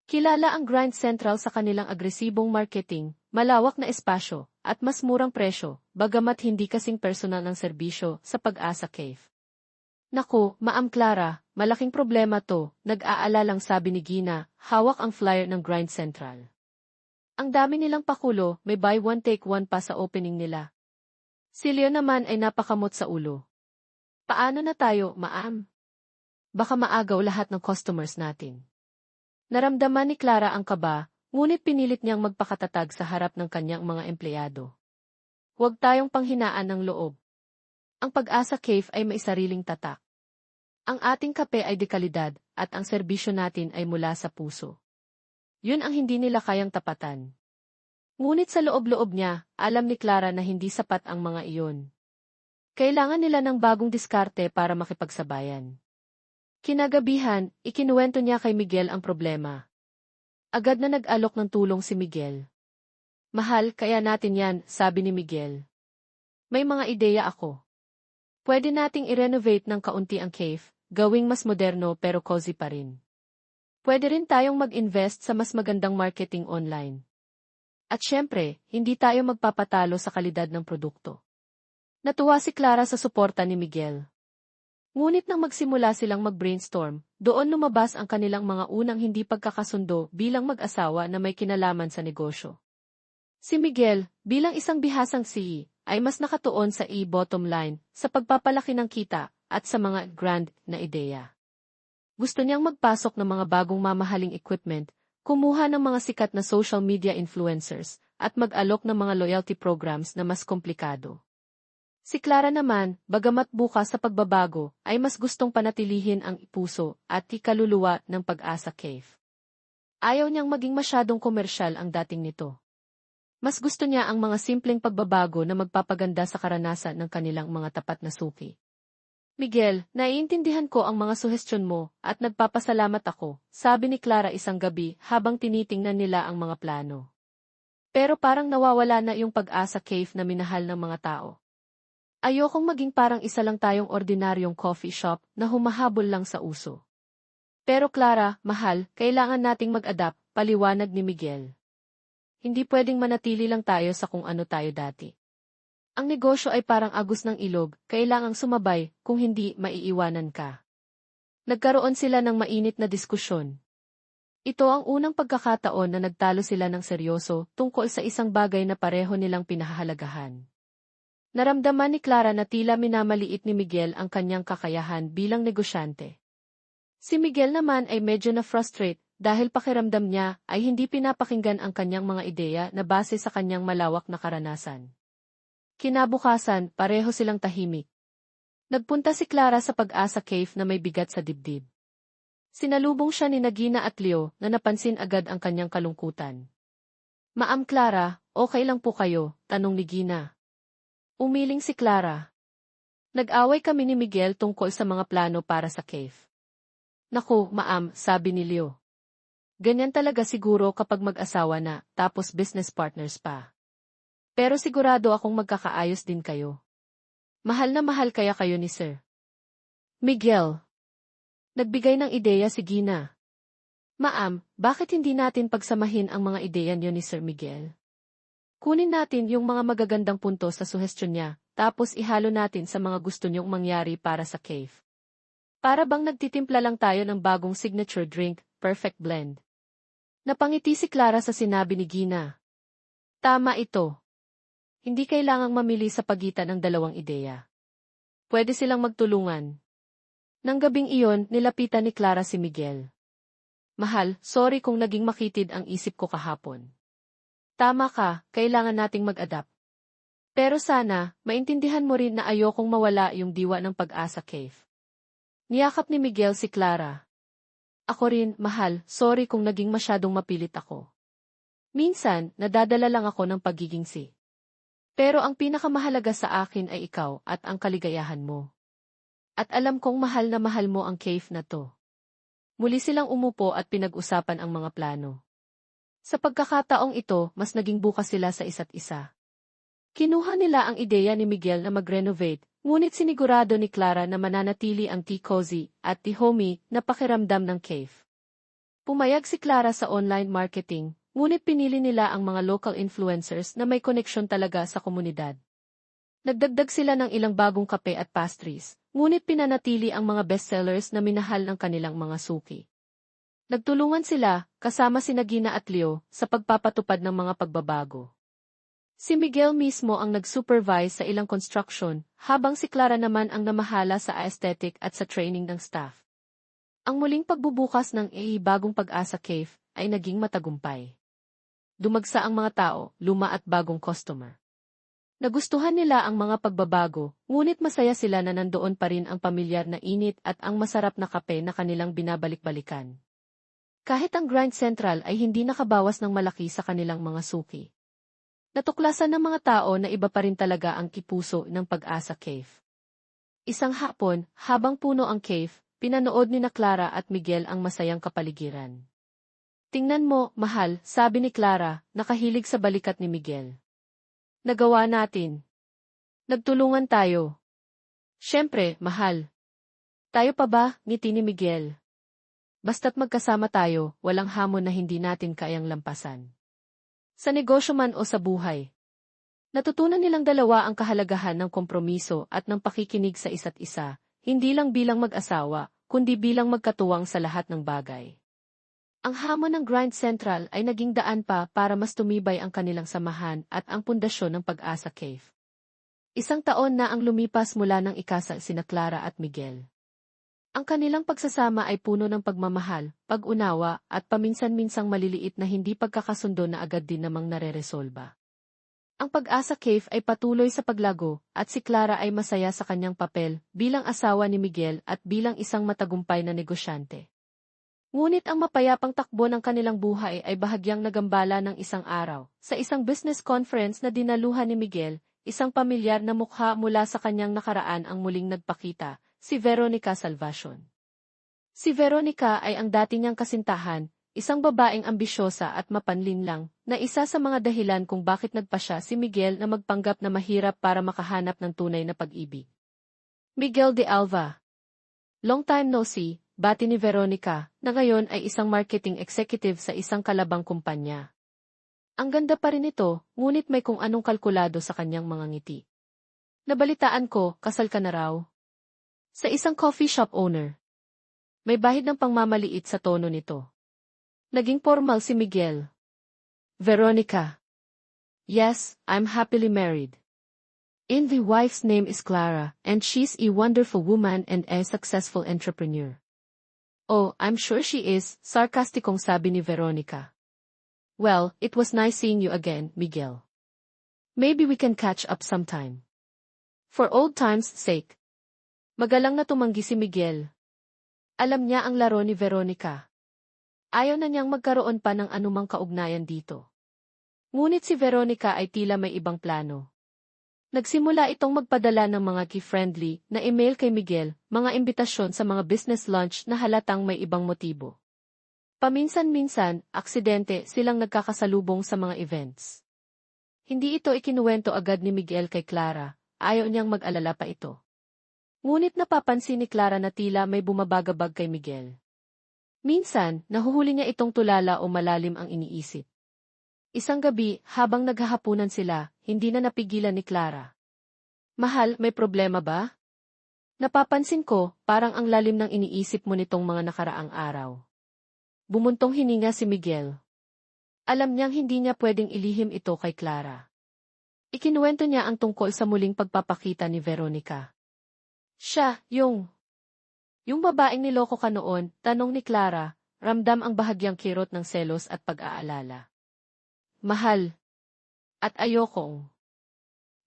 Kilala ang Grand Central sa kanilang agresibong marketing, malawak na espasyo, at mas murang presyo, bagamat hindi kasing personal ng serbisyo sa Pag-asa Cave. Naku, Ma'am Clara, malaking problema to, nag-aalalang sabi ni Gina, hawak ang flyer ng Grand Central. Ang dami nilang pakulo, may buy one take one pa sa opening nila. Si Leo naman ay napakamot sa ulo. Paano na tayo, Ma'am? Baka maagaw lahat ng customers natin. Naramdaman ni Clara ang kaba, ngunit pinilit niyang magpakatatag sa harap ng kanyang mga empleyado. Huwag tayong panghinaan ng loob. Ang Pag-asa Cave ay may sariling tatak. Ang ating kape ay dekalidad, at ang serbisyo natin ay mula sa puso. Yun ang hindi nila kayang tapatan. Ngunit sa loob-loob niya, alam ni Clara na hindi sapat ang mga iyon. Kailangan nila ng bagong diskarte para makipagsabayan. Kinagabihan, ikinuwento niya kay Miguel ang problema. Agad na nag-alok ng tulong si Miguel. Mahal, kaya natin yan, sabi ni Miguel. May mga ideya ako. Pwede nating i-renovate ng kaunti ang cave, gawing mas moderno pero cozy pa rin. Pwede rin tayong mag-invest sa mas magandang marketing online. At syempre, hindi tayo magpapatalo sa kalidad ng produkto. Natuwa si Clara sa suporta ni Miguel. Ngunit nang magsimula silang mag-brainstorm, doon lumabas ang kanilang mga unang hindi pagkakasundo bilang mag-asawa na may kinalaman sa negosyo. Si Miguel, bilang isang bihasang CEO, ay mas nakatuon sa bottom line, sa pagpapalaki ng kita, at sa mga grand na ideya. Gusto niyang magpasok ng mga bagong mamahaling equipment, kumuha ng mga sikat na social media influencers, at mag-alok ng mga loyalty programs na mas komplikado. Si Clara naman, bagamat bukas sa pagbabago, ay mas gustong panatilihin ang puso at kaluluwa ng Pag-asa Cave. Ayaw niyang maging masyadong komersyal ang dating nito. Mas gusto niya ang mga simpleng pagbabago na magpapaganda sa karanasan ng kanilang mga tapat na suki. Miguel, naiintindihan ko ang mga suhestyon mo at nagpapasalamat ako, sabi ni Clara isang gabi habang tinitingnan nila ang mga plano. Pero parang nawawala na yung Pag-asa Cave na minahal ng mga tao. Ayokong maging parang isa lang tayong ordinaryong coffee shop na humahabol lang sa uso. Pero Clara, mahal, kailangan nating mag-adapt, paliwanag ni Miguel. Hindi pwedeng manatili lang tayo sa kung ano tayo dati. Ang negosyo ay parang agos ng ilog, kailangang sumabay, kung hindi, maiiwanan ka. Nagkaroon sila ng mainit na diskusyon. Ito ang unang pagkakataon na nagtalo sila ng seryoso tungkol sa isang bagay na pareho nilang pinahahalagahan. Naramdaman ni Clara na tila minamaliit ni Miguel ang kanyang kakayahan bilang negosyante. Si Miguel naman ay medyo na-frustrate dahil pakiramdam niya ay hindi pinapakinggan ang kanyang mga ideya na base sa kanyang malawak na karanasan. Kinabukasan, pareho silang tahimik. Nagpunta si Clara sa Pag-asa Cave na may bigat sa dibdib. Sinalubong siya ni Gina at Leo na napansin agad ang kanyang kalungkutan. Ma'am Clara, okay lang po kayo? Tanong ni Gina. Umiling si Clara. Nag-away kami ni Miguel tungkol sa mga plano para sa cave. Naku, Ma'am, sabi ni Leo. Ganyan talaga siguro kapag mag-asawa na, tapos business partners pa. Pero sigurado akong magkakaayos din kayo. Mahal na mahal kaya kayo ni Sir Miguel. Nagbigay ng ideya si Gina. Ma'am, bakit hindi natin pagsamahin ang mga ideya niyo ni Sir Miguel? Kunin natin yung mga magagandang punto sa suhestyon niya, tapos ihalo natin sa mga gusto niyong mangyari para sa cave. Para bang nagtitimpla lang tayo ng bagong signature drink, perfect blend. Napangiti si Clara sa sinabi ni Gina. Tama ito. Hindi kailangang mamili sa pagitan ng dalawang ideya. Pwede silang magtulungan. Nang gabing iyon, nilapitan ni Clara si Miguel. Mahal, sorry kung naging makitid ang isip ko kahapon. Tama ka, kailangan nating mag-adapt. Pero sana, maintindihan mo rin na ayokong mawala yung diwa ng Pag-asa Cave. Niyakap ni Miguel si Clara. Ako rin, mahal, sorry kung naging masyadong mapilit ako. Minsan, nadadala lang ako ng pagiging si. Pero ang pinakamahalaga sa akin ay ikaw at ang kaligayahan mo. At alam kong mahal na mahal mo ang cave na to. Muli silang umupo at pinag-usapan ang mga plano. Sa pagkakataong ito, mas naging bukas sila sa isa't isa. Kinuha nila ang ideya ni Miguel na mag-renovate, ngunit sinigurado ni Clara na mananatili ang tea cozy at tea homey na pakiramdam ng cave. Pumayag si Clara sa online marketing, ngunit pinili nila ang mga local influencers na may koneksyon talaga sa komunidad. Nagdagdag sila ng ilang bagong kape at pastries, ngunit pinanatili ang mga bestsellers na minahal ng kanilang mga suki. Nagtulungan sila, kasama sina Gina at Leo, sa pagpapatupad ng mga pagbabago. Si Miguel mismo ang nag-supervise sa ilang construction, habang si Clara naman ang namahala sa aesthetic at sa training ng staff. Ang muling pagbubukas ng bagong Pag-asa Cave ay naging matagumpay. Dumagsa ang mga tao, luma at bagong customer. Nagustuhan nila ang mga pagbabago, ngunit masaya sila na nandoon pa rin ang pamilyar na init at ang masarap na kape na kanilang binabalik-balikan. Kahit ang Grind Central ay hindi nakabawas ng malaki sa kanilang mga suki. Natuklasan ng mga tao na iba pa rin talaga ang kipuso ng Pag-asa Cave. Isang hapon, habang puno ang cave, pinanood ni na Clara at Miguel ang masayang kapaligiran. Tingnan mo, mahal, sabi ni Clara, nakahilig sa balikat ni Miguel. Nagawa natin. Nagtulungan tayo. Siyempre, mahal. Tayo pa ba, ngiti ni Miguel. Basta't magkasama tayo, walang hamon na hindi natin kayang lampasan. Sa negosyo man o sa buhay. Natutunan nilang dalawa ang kahalagahan ng kompromiso at ng pakikinig sa isa't isa, hindi lang bilang mag-asawa, kundi bilang magkatuwang sa lahat ng bagay. Ang hamon ng Grind Central ay naging daan pa para mas tumibay ang kanilang samahan at ang pundasyon ng Pag-asa Cave. Isang taon na ang lumipas mula ng ikasal sina Clara at Miguel. Ang kanilang pagsasama ay puno ng pagmamahal, pag-unawa, at paminsan-minsang maliliit na hindi pagkakasundo na agad din namang nareresolba. Ang Pag-asa Cave ay patuloy sa paglago, at si Clara ay masaya sa kanyang papel bilang asawa ni Miguel at bilang isang matagumpay na negosyante. Ngunit ang mapayapang takbo ng kanilang buhay ay bahagyang nagambala ng isang araw. Sa isang business conference na dinaluhan ni Miguel, isang pamilyar na mukha mula sa kanyang nakaraan ang muling nagpakita, si Veronica Salvacion. Si Veronica ay ang dati niyang kasintahan, isang babaeng ambisyosa at mapanlinlang, na isa sa mga dahilan kung bakit nagpasya si Miguel na magpanggap na mahirap para makahanap ng tunay na pag-ibig. Miguel de Alva. Long time no see. Bati ni Veronica, na ngayon ay isang marketing executive sa isang kalabang kumpanya. Ang ganda pa rin ito, ngunit may kung anong kalkulado sa kanyang mga ngiti. Nabalitaan ko, kasal ka na raw. Sa isang coffee shop owner. May bahid ng pangmamaliit sa tono nito. Naging formal si Miguel. Veronica. Yes, I'm happily married. And the wife's name is Clara, and she's a wonderful woman and a successful entrepreneur. Oh, I'm sure she is, sarkastikong sabi ni Veronica. Well, it was nice seeing you again, Miguel. Maybe we can catch up sometime. For old times' sake. Magalang na tumanggi si Miguel. Alam niya ang laro ni Veronica. Ayaw na niyang magkaroon pa ng anumang kaugnayan dito. Ngunit si Veronica ay tila may ibang plano. Nagsimula itong magpadala ng mga key-friendly na email kay Miguel, mga imbitasyon sa mga business lunch na halatang may ibang motibo. Paminsan-minsan, aksidente silang nagkakasalubong sa mga events. Hindi ito ikinuwento agad ni Miguel kay Clara, ayaw niyang mag-alala pa ito. Ngunit napapansin ni Clara na tila may bumabagabag kay Miguel. Minsan, nahuhuli niya itong tulala o malalim ang iniisip. Isang gabi, habang naghahapunan sila, hindi na napigilan ni Clara. Mahal, may problema ba? Napapansin ko, parang ang lalim ng iniisip mo nitong mga nakaraang araw. Bumuntong hininga si Miguel. Alam niyang hindi niya pwedeng ilihim ito kay Clara. Ikinuwento niya ang tungkol sa muling pagpapakita ni Veronica. Siya, yung babaeng niloko ka noon, tanong ni Clara, ramdam ang bahagyang kirot ng selos at pag-aalala. Mahal. At ayokong.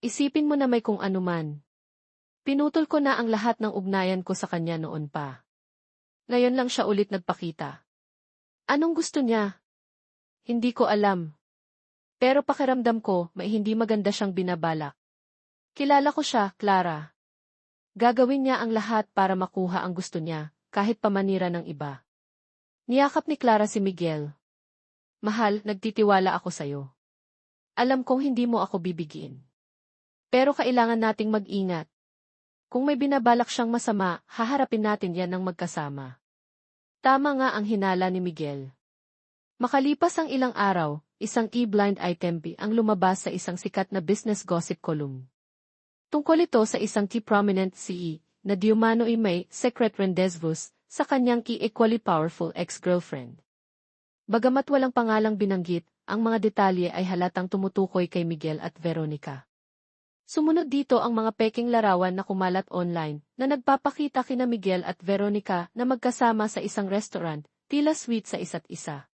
Isipin mo na may kung anuman. Pinutol ko na ang lahat ng ugnayan ko sa kanya noon pa. Ngayon lang siya ulit nagpakita. Anong gusto niya? Hindi ko alam. Pero pakiramdam ko, may hindi maganda siyang binabalak. Kilala ko siya, Clara. Gagawin niya ang lahat para makuha ang gusto niya, kahit pamanira ng iba. Niyakap ni Clara si Miguel. Mahal, nagtitiwala ako sa'yo. Alam kong hindi mo ako bibigyan. Pero kailangan nating mag-ingat. Kung may binabalak siyang masama, haharapin natin yan ng magkasama. Tama nga ang hinala ni Miguel. Makalipas ang ilang araw, isang e-blind item ang lumabas sa isang sikat na business gossip column. Tungkol ito sa isang key prominent CE na diumano'y may secret rendezvous sa kanyang key equally powerful ex-girlfriend. Bagamat walang pangalang binanggit, ang mga detalye ay halatang tumutukoy kay Miguel at Veronica. Sumunod dito ang mga peking larawan na kumalat online na nagpapakita kina Miguel at Veronica na magkasama sa isang restaurant, tila sweet sa isa't isa.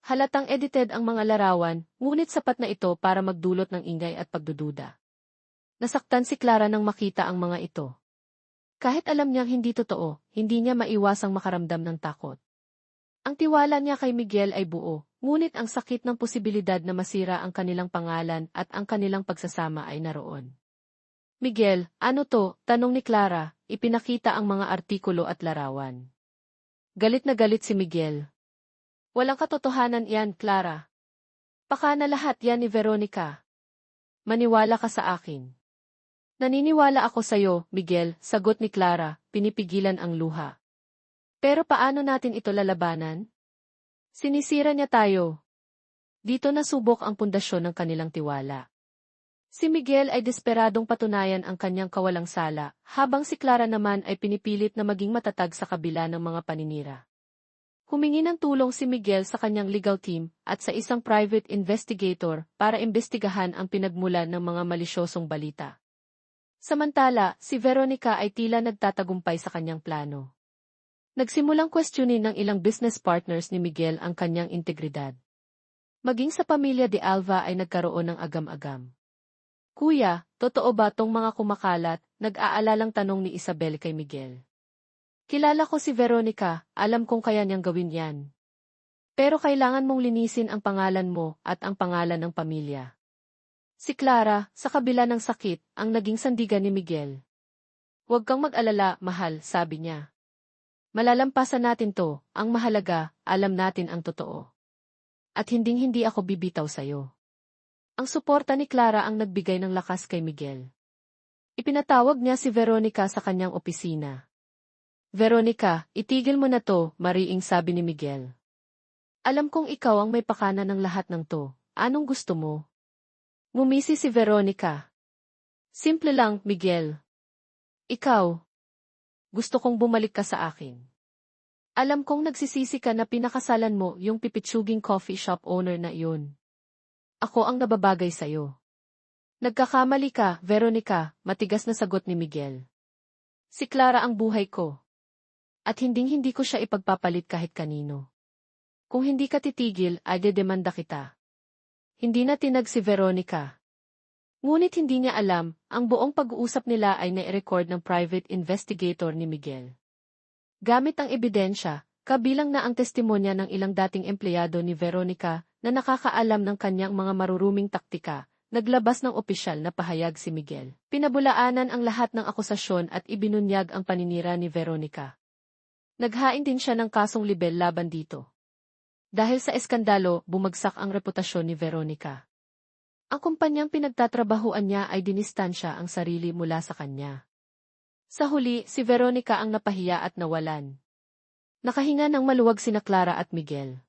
Halatang edited ang mga larawan, ngunit sapat na ito para magdulot ng ingay at pagdududa. Nasaktan si Clara nang makita ang mga ito. Kahit alam niyang hindi totoo, hindi niya maiwasang makaramdam ng takot. Ang tiwala niya kay Miguel ay buo, ngunit ang sakit ng posibilidad na masira ang kanilang pangalan at ang kanilang pagsasama ay naroon. Miguel, ano to? Tanong ni Clara, ipinakita ang mga artikulo at larawan. Galit na galit si Miguel. Walang katotohanan yan, Clara. Baka na lahat yan ni Veronica. Maniwala ka sa akin. Naniniwala ako sa'yo, Miguel, sagot ni Clara, pinipigilan ang luha. Pero paano natin ito lalabanan? Sinisira niya tayo. Dito nasubok ang pundasyon ng kanilang tiwala. Si Miguel ay desperadong patunayan ang kanyang kawalang sala, habang si Clara naman ay pinipilit na maging matatag sa kabila ng mga paninira. Humingi ng tulong si Miguel sa kanyang legal team at sa isang private investigator para imbestigahan ang pinagmulan ng mga malisyosong balita. Samantala, si Veronica ay tila nagtatagumpay sa kanyang plano. Nagsimulang questionin ng ilang business partners ni Miguel ang kanyang integridad. Maging sa pamilya de Alva ay nagkaroon ng agam-agam. Kuya, totoo ba tong mga kumakalat? Nag-aalalang tanong ni Isabel kay Miguel. Kilala ko si Veronica, alam kong kaya niyang gawin yan. Pero kailangan mong linisin ang pangalan mo at ang pangalan ng pamilya. Si Clara, sa kabila ng sakit, ang naging sandigan ni Miguel. Huwag kang mag-alala, mahal, sabi niya. Malalampasan natin to, ang mahalaga, alam natin ang totoo. At hinding-hindi ako bibitaw sa'yo. Ang suporta ni Clara ang nagbigay ng lakas kay Miguel. Ipinatawag niya si Veronica sa kanyang opisina. Veronica, itigil mo na to, mariing sabi ni Miguel. Alam kong ikaw ang may pakana ng lahat ng to, anong gusto mo? Ngumisi si Veronica. Simple lang, Miguel. Ikaw. Gusto kong bumalik ka sa akin. Alam kong nagsisisi ka na pinakasalan mo yung pipitsuging coffee shop owner na iyon. Ako ang nababagay sa'yo. Nagkakamali ka, Veronica, matigas na sagot ni Miguel. Si Clara ang buhay ko. At hinding-hindi ko siya ipagpapalit kahit kanino. Kung hindi ka titigil, ay dedemanda kita. Hindi na tinag si Veronica. Ngunit hindi niya alam, ang buong pag-uusap nila ay nai-record ng private investigator ni Miguel. Gamit ang ebidensya, kabilang na ang testimonya ng ilang dating empleyado ni Veronica na nakakaalam ng kanyang mga maruruming taktika, naglabas ng opisyal na pahayag si Miguel. Pinabulaanan ang lahat ng akusasyon at ibinunyag ang paninira ni Veronica. Naghain din siya ng kasong libel laban dito. Dahil sa eskandalo, bumagsak ang reputasyon ni Veronica. Ang kumpanyang pinagtatrabahuan niya ay dinistansya ang sarili mula sa kanya. Sa huli, si Veronica ang napahiya at nawalan. Nakahinga ng maluwag sina Clara at Miguel.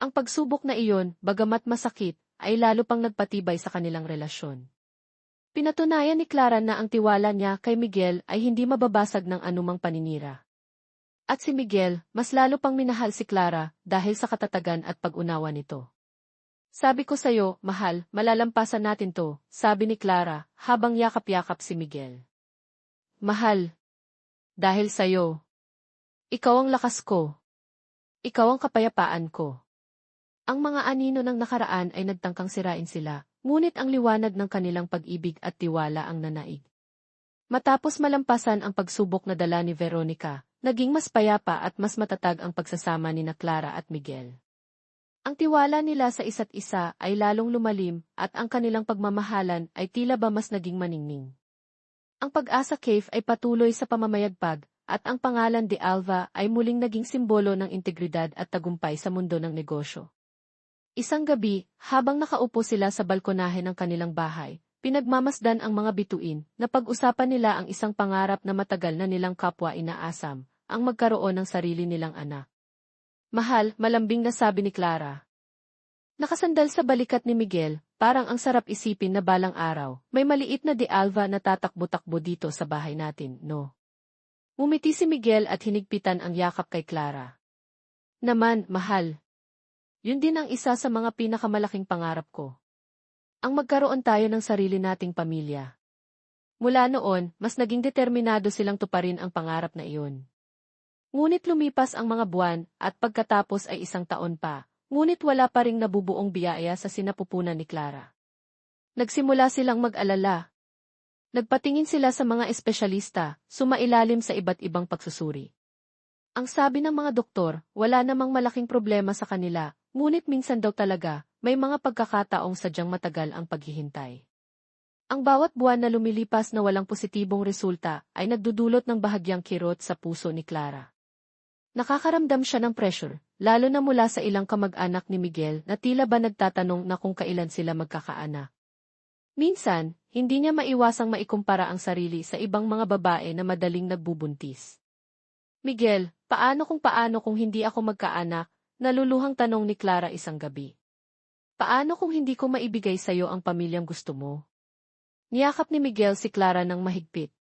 Ang pagsubok na iyon, bagamat masakit, ay lalo pang nagpatibay sa kanilang relasyon. Pinatunayan ni Clara na ang tiwala niya kay Miguel ay hindi mababasag ng anumang paninira. At si Miguel, mas lalo pang minahal si Clara dahil sa katatagan at pag-unawa nito. Sabi ko sa'yo, mahal, malalampasan natin to, sabi ni Clara, habang yakap-yakap si Miguel. Mahal. Dahil sa'yo. Ikaw ang lakas ko. Ikaw ang kapayapaan ko. Ang mga anino ng nakaraan ay nagtangkang sirain sila, ngunit ang liwanag ng kanilang pag-ibig at tiwala ang nanaig. Matapos malampasan ang pagsubok na dala ni Veronica, naging mas payapa at mas matatag ang pagsasama ni Clara at Miguel. Ang tiwala nila sa isa't isa ay lalong lumalim at ang kanilang pagmamahalan ay tila ba mas naging maningning. Ang Pag-asa Cave ay patuloy sa pamamayagpag, at ang pangalan de Alva ay muling naging simbolo ng integridad at tagumpay sa mundo ng negosyo. Isang gabi, habang nakaupo sila sa balkonahe ng kanilang bahay, pinagmamasdan ang mga bituin na pag-usapan nila ang isang pangarap na matagal na nilang kapwa inaasam, ang magkaroon ng sarili nilang anak. Mahal, malambing na sabi ni Clara. Nakasandal sa balikat ni Miguel, parang ang sarap isipin na balang araw, may maliit na de Alva na tatakbo-takbo dito sa bahay natin, no? Umiti si Miguel at hinigpitan ang yakap kay Clara. Naman, mahal. Yun din ang isa sa mga pinakamalaking pangarap ko. Ang magkaroon tayo ng sarili nating pamilya. Mula noon, mas naging determinado silang tuparin ang pangarap na iyon. Ngunit lumipas ang mga buwan at pagkatapos ay isang taon pa, ngunit wala pa ring nabubuong biyaya sa sinapupunan ni Clara. Nagsimula silang mag-alala. Nagpatingin sila sa mga espesyalista, sumailalim sa iba't ibang pagsusuri. Ang sabi ng mga doktor, wala namang malaking problema sa kanila, ngunit minsan daw talaga, may mga pagkakataong sadyang matagal ang paghihintay. Ang bawat buwan na lumilipas na walang positibong resulta ay nagdudulot ng bahagyang kirot sa puso ni Clara. Nakakaramdam siya ng pressure, lalo na mula sa ilang kamag-anak ni Miguel na tila ba nagtatanong na kung kailan sila magkakaanak. Minsan, hindi niya maiwasang maikumpara ang sarili sa ibang mga babae na madaling nagbubuntis. Miguel, paano kung hindi ako magkaanak? Naluluhang tanong ni Clara isang gabi. Paano kung hindi ko maibigay sa'yo ang pamilyang gusto mo? Niyakap ni Miguel si Clara ng mahigpit.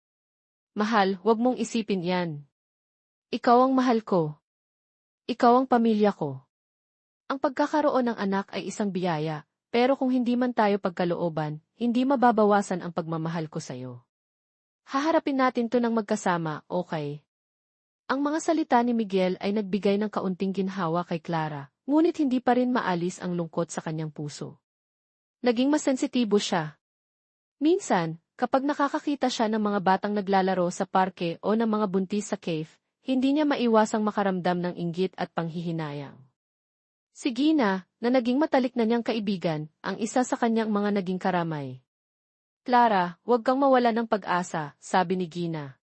Mahal, wag mong isipin yan. Ikaw ang mahal ko. Ikaw ang pamilya ko. Ang pagkakaroon ng anak ay isang biyaya, pero kung hindi man tayo pagkalooban, hindi mababawasan ang pagmamahal ko sa'yo. Haharapin natin to ng magkasama, okay? Ang mga salita ni Miguel ay nagbigay ng kaunting ginhawa kay Clara, ngunit hindi pa rin maalis ang lungkot sa kanyang puso. Naging mas sensitibo siya. Minsan, kapag nakakakita siya ng mga batang naglalaro sa parke o ng mga buntis sa cave, hindi niya maiwasang makaramdam ng inggit at panghihinayang. Si Gina, na naging matalik na niyang kaibigan, ang isa sa kanyang mga naging karamay. Clara, huwag kang mawala ng pag-asa, sabi ni Gina.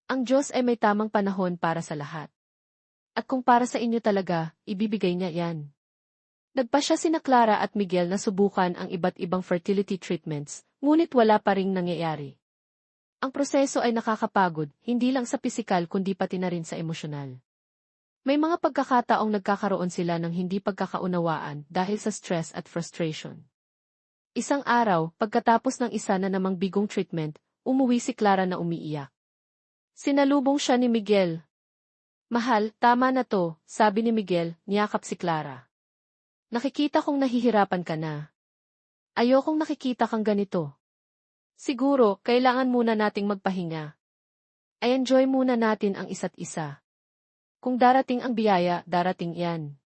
Ang Diyos ay may tamang panahon para sa lahat. At kung para sa inyo talaga, ibibigay niya yan. Nagpasya sina Clara at Miguel na subukan ang iba't ibang fertility treatments, ngunit wala pa ring nangyayari. Ang proseso ay nakakapagod, hindi lang sa pisikal kundi pati na rin sa emosyonal. May mga pagkakataong nagkakaroon sila ng hindi pagkakaunawaan dahil sa stress at frustration. Isang araw, pagkatapos ng isa na namang bigong treatment, umuwi si Clara na umiiyak. Sinalubong siya ni Miguel. Mahal, tama na to, sabi ni Miguel, niyakap si Clara. Nakikita kong nahihirapan ka na. Ayokong nakikita kang ganito. Siguro, kailangan muna nating magpahinga. I-enjoy muna natin ang isa't isa. Kung darating ang biyaya, darating yan.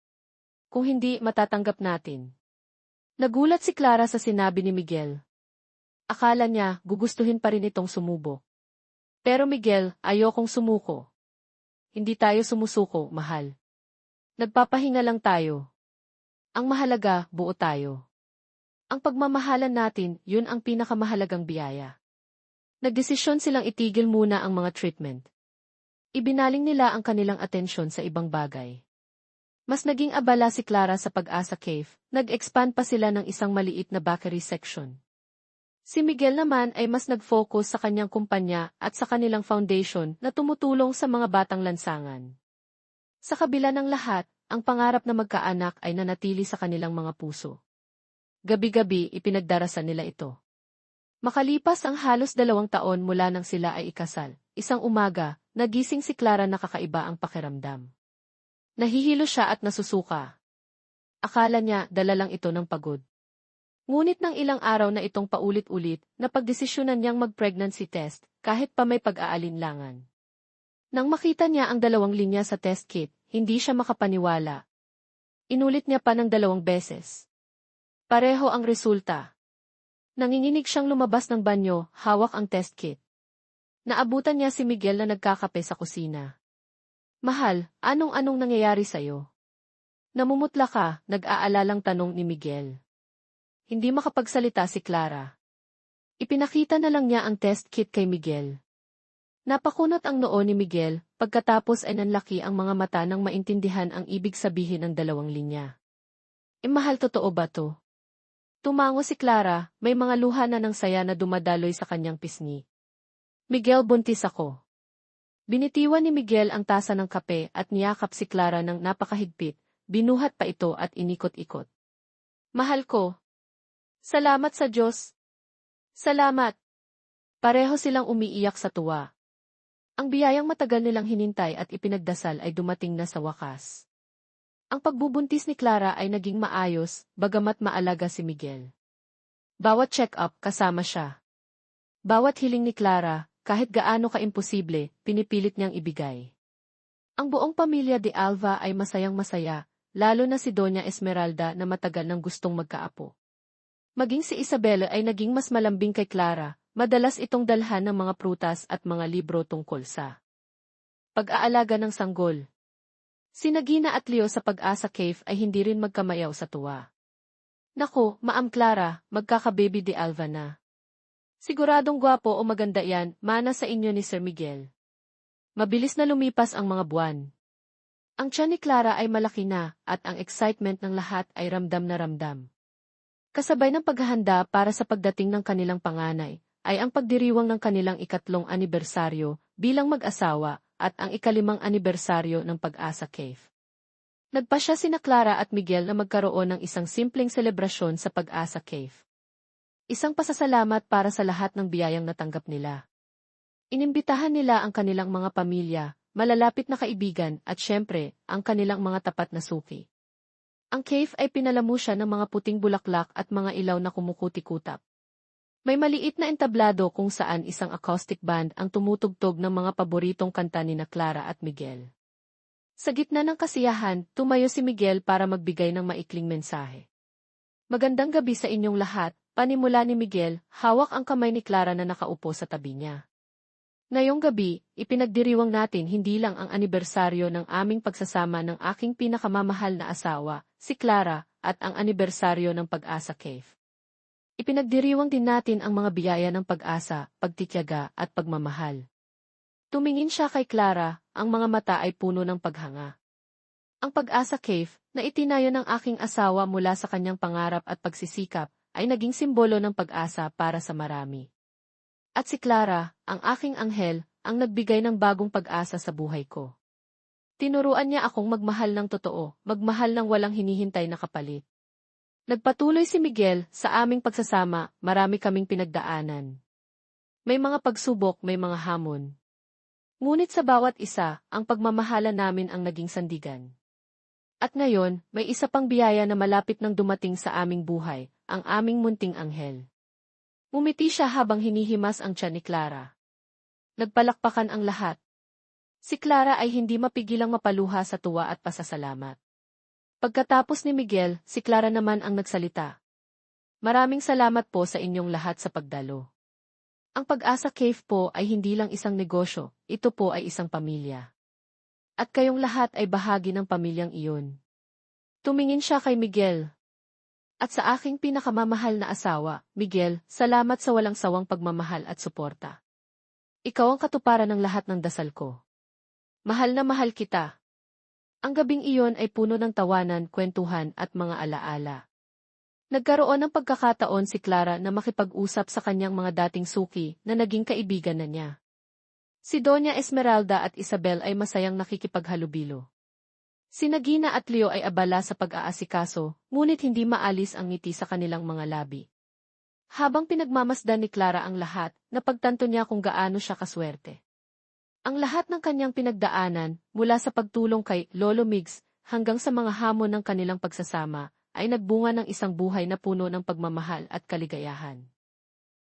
Kung hindi, matatanggap natin. Nagulat si Clara sa sinabi ni Miguel. Akala niya, gugustuhin pa rin itong sumubok. Pero Miguel, ayokong sumuko. Hindi tayo sumusuko, mahal. Nagpapahinga lang tayo. Ang mahalaga, buo tayo. Ang pagmamahalan natin, yun ang pinakamahalagang biyaya. Nagdesisyon silang itigil muna ang mga treatment. Ibinaling nila ang kanilang atensyon sa ibang bagay. Mas naging abala si Clara sa Pag-asa Cave, nag-expand pa sila ng isang maliit na bakery section. Si Miguel naman ay mas nag-focus sa kanyang kumpanya at sa kanilang foundation na tumutulong sa mga batang lansangan. Sa kabila ng lahat, ang pangarap na magkaanak ay nanatili sa kanilang mga puso. Gabi-gabi ipinagdarasan nila ito. Makalipas ang halos 2 taon mula nang sila ay ikasal, isang umaga, nagising si Clara na kakaiba ang pakiramdam. Nahihilo siya at nasusuka. Akala niya dala lang ito ng pagod. Ngunit ng ilang araw na itong paulit-ulit, napagdesisyonan niyang mag-pregnancy test kahit pa may pag-aalinlangan. Nang makita niya ang 2 linya sa test kit, hindi siya makapaniwala. Inulit niya pa ng 2 beses. Pareho ang resulta. Nanginginig siyang lumabas ng banyo, hawak ang test kit. Naabutan niya si Miguel na nagkakape sa kusina. Mahal, anong nangyayari sa'yo? Namumutla ka, nag-aalalang tanong ni Miguel. Hindi makapagsalita si Clara. Ipinakita na lang niya ang test kit kay Miguel. Napakunot ang noo ni Miguel, pagkatapos ay nanlaki ang mga mata nang maintindihan ang ibig sabihin ng 2 linya. Mahal, totoo ba to? Tumango si Clara, may mga luha na ng saya na dumadaloy sa kanyang pisngi. Miguel, buntis ako. Binitiwan ni Miguel ang tasa ng kape at niyakap si Clara ng napakahigpit, binuhat pa ito at inikot-ikot. Mahal ko. Salamat sa Diyos. Salamat. Pareho silang umiiyak sa tuwa. Ang biyayang matagal nilang hinintay at ipinagdasal ay dumating na sa wakas. Ang pagbubuntis ni Clara ay naging maayos, bagamat maalaga si Miguel. Bawat check-up kasama siya. Bawat hiling ni Clara, kahit gaano ka-imposible, pinipilit niyang ibigay. Ang buong pamilya de Alva ay masayang-masaya, lalo na si Doña Esmeralda na matagal nang gustong magkaapo. Maging si Isabela ay naging mas malambing kay Clara, madalas itong dalhan ng mga prutas at mga libro tungkol sa pag-aalaga ng sanggol. Sina Gina at Leo sa Pag-asa Cave ay hindi rin magkamayaw sa tuwa. Naku, Maam Clara, magkaka-baby de Alva na. Siguradong gwapo o maganda yan, mana sa inyo ni Sir Miguel. Mabilis na lumipas ang mga buwan. Ang tiyan ni Clara ay malaki na, at ang excitement ng lahat ay ramdam na ramdam. Kasabay ng paghahanda para sa pagdating ng kanilang panganay, ay ang pagdiriwang ng kanilang 3 anibersaryo bilang mag-asawa at ang 5 anibersaryo ng Pag-asa Cave. Nagpasya sina Clara at Miguel na magkaroon ng isang simpleng selebrasyon sa Pag-asa Cave. Isang pasasalamat para sa lahat ng biyayang natanggap nila. Inimbitahan nila ang kanilang mga pamilya, malalapit na kaibigan at syempre, ang kanilang mga tapat na suki. Ang cave ay pinalamusya ng mga puting bulaklak at mga ilaw na kumukuti-kutap. May maliit na entablado kung saan isang acoustic band ang tumutugtog ng mga paboritong kanta ni Clara at Miguel. Sa gitna ng kasiyahan, tumayo si Miguel para magbigay ng maikling mensahe. Magandang gabi sa inyong lahat. Panimula ni Miguel, hawak ang kamay ni Clara na nakaupo sa tabi niya. Ngayong gabi, ipinagdiriwang natin hindi lang ang anibersaryo ng aming pagsasama ng aking pinakamamahal na asawa, si Clara, at ang anibersaryo ng Pag-asa Cave. Ipinagdiriwang din natin ang mga biyaya ng pag-asa, pagtityaga, at pagmamahal. Tumingin siya kay Clara, ang mga mata ay puno ng paghanga. Ang Pag-asa Cave, na itinayo ng aking asawa mula sa kanyang pangarap at pagsisikap, ay naging simbolo ng pag-asa para sa marami. At si Clara, ang aking anghel, ang nagbigay ng bagong pag-asa sa buhay ko. Tinuruan niya akong magmahal ng totoo, magmahal ng walang hinihintay na kapalit. Nagpatuloy si Miguel, sa aming pagsasama, marami kaming pinagdaanan. May mga pagsubok, may mga hamon. Ngunit sa bawat isa, ang pagmamahala namin ang naging sandigan. At ngayon, may isa pang biyaya na malapit nang dumating sa aming buhay, ang aming munting anghel. Ngumiti siya habang hinihimas ang tiyan ni Clara. Nagpalakpakan ang lahat. Si Clara ay hindi mapigilang mapaluha sa tuwa at pasasalamat. Pagkatapos ni Miguel, si Clara naman ang nagsalita. Maraming salamat po sa inyong lahat sa pagdalo. Ang Pag-asa Cave po ay hindi lang isang negosyo, ito po ay isang pamilya. At kayong lahat ay bahagi ng pamilyang iyon. Tumingin siya kay Miguel. At sa aking pinakamamahal na asawa, Miguel, salamat sa walang sawang pagmamahal at suporta. Ikaw ang katuparan ng lahat ng dasal ko. Mahal na mahal kita. Ang gabing iyon ay puno ng tawanan, kwentuhan at mga alaala. Nagkaroon ng pagkakataon si Clara na makipag-usap sa kanyang mga dating suki na naging kaibigan na niya. Si Doña Esmeralda at Isabel ay masayang nakikipaghalubilo. Sina Gina at Leo ay abala sa pag-aasikaso, ngunit hindi maalis ang ngiti sa kanilang mga labi. Habang pinagmamasdan ni Clara ang lahat, napagtanto niya kung gaano siya kaswerte. Ang lahat ng kanyang pinagdaanan, mula sa pagtulong kay Lolo Migs hanggang sa mga hamon ng kanilang pagsasama, ay nagbunga ng isang buhay na puno ng pagmamahal at kaligayahan.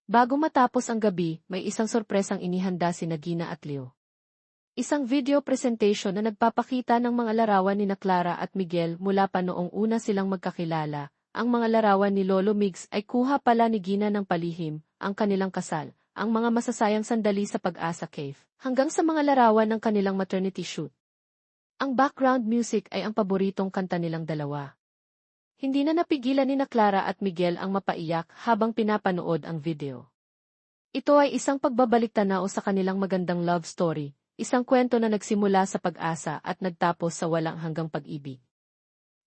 Bago matapos ang gabi, may isang sorpresang inihanda si Gina at Leo. Isang video presentation na nagpapakita ng mga larawan ni Clara at Miguel mula pa noong una silang magkakilala. Ang mga larawan ni Lolo Migs ay kuha pala ni Gina ng palihim, ang kanilang kasal, ang mga masasayang sandali sa Pag-asa Cave, hanggang sa mga larawan ng kanilang maternity shoot. Ang background music ay ang paboritong kanta nilang dalawa. Hindi na napigilan ni Clara at Miguel ang mapaiyak habang pinapanood ang video. Ito ay isang pagbabalik-tanaw sa kanilang magandang love story, isang kwento na nagsimula sa pag-asa at nagtapos sa walang hanggang pag-ibig.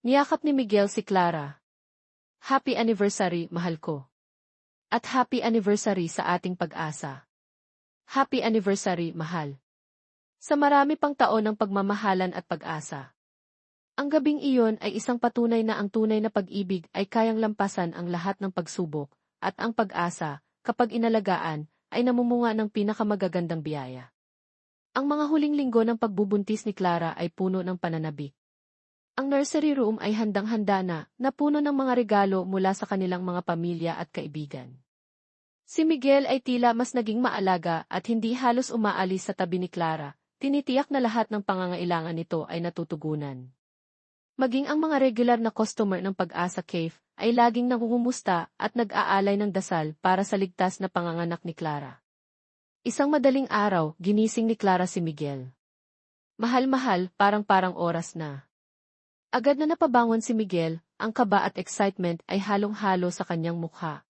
Niyakap ni Miguel si Clara. Happy anniversary, mahal ko. At happy anniversary sa ating pag-asa. Happy anniversary, mahal. Sa marami pang taon ng pagmamahalan at pag-asa. Ang gabing iyon ay isang patunay na ang tunay na pag-ibig ay kayang lampasan ang lahat ng pagsubok, at ang pag-asa, kapag inalagaan, ay namumunga ng pinakamagagandang biyaya. Ang mga huling linggo ng pagbubuntis ni Clara ay puno ng pananabik. Ang nursery room ay handang-handa na puno ng mga regalo mula sa kanilang mga pamilya at kaibigan. Si Miguel ay tila mas naging maalaga at hindi halos umaalis sa tabi ni Clara, tinitiyak na lahat ng pangangailangan nito ay natutugunan. Maging ang mga regular na customer ng Pag-asa Cave ay laging nangungumusta at nag-aalay ng dasal para sa ligtas na panganganak ni Clara. Isang madaling araw, ginising ni Clara si Miguel. Mahal-mahal, parang oras na. Agad na napabangon si Miguel, ang kaba at excitement ay halong-halo sa kanyang mukha.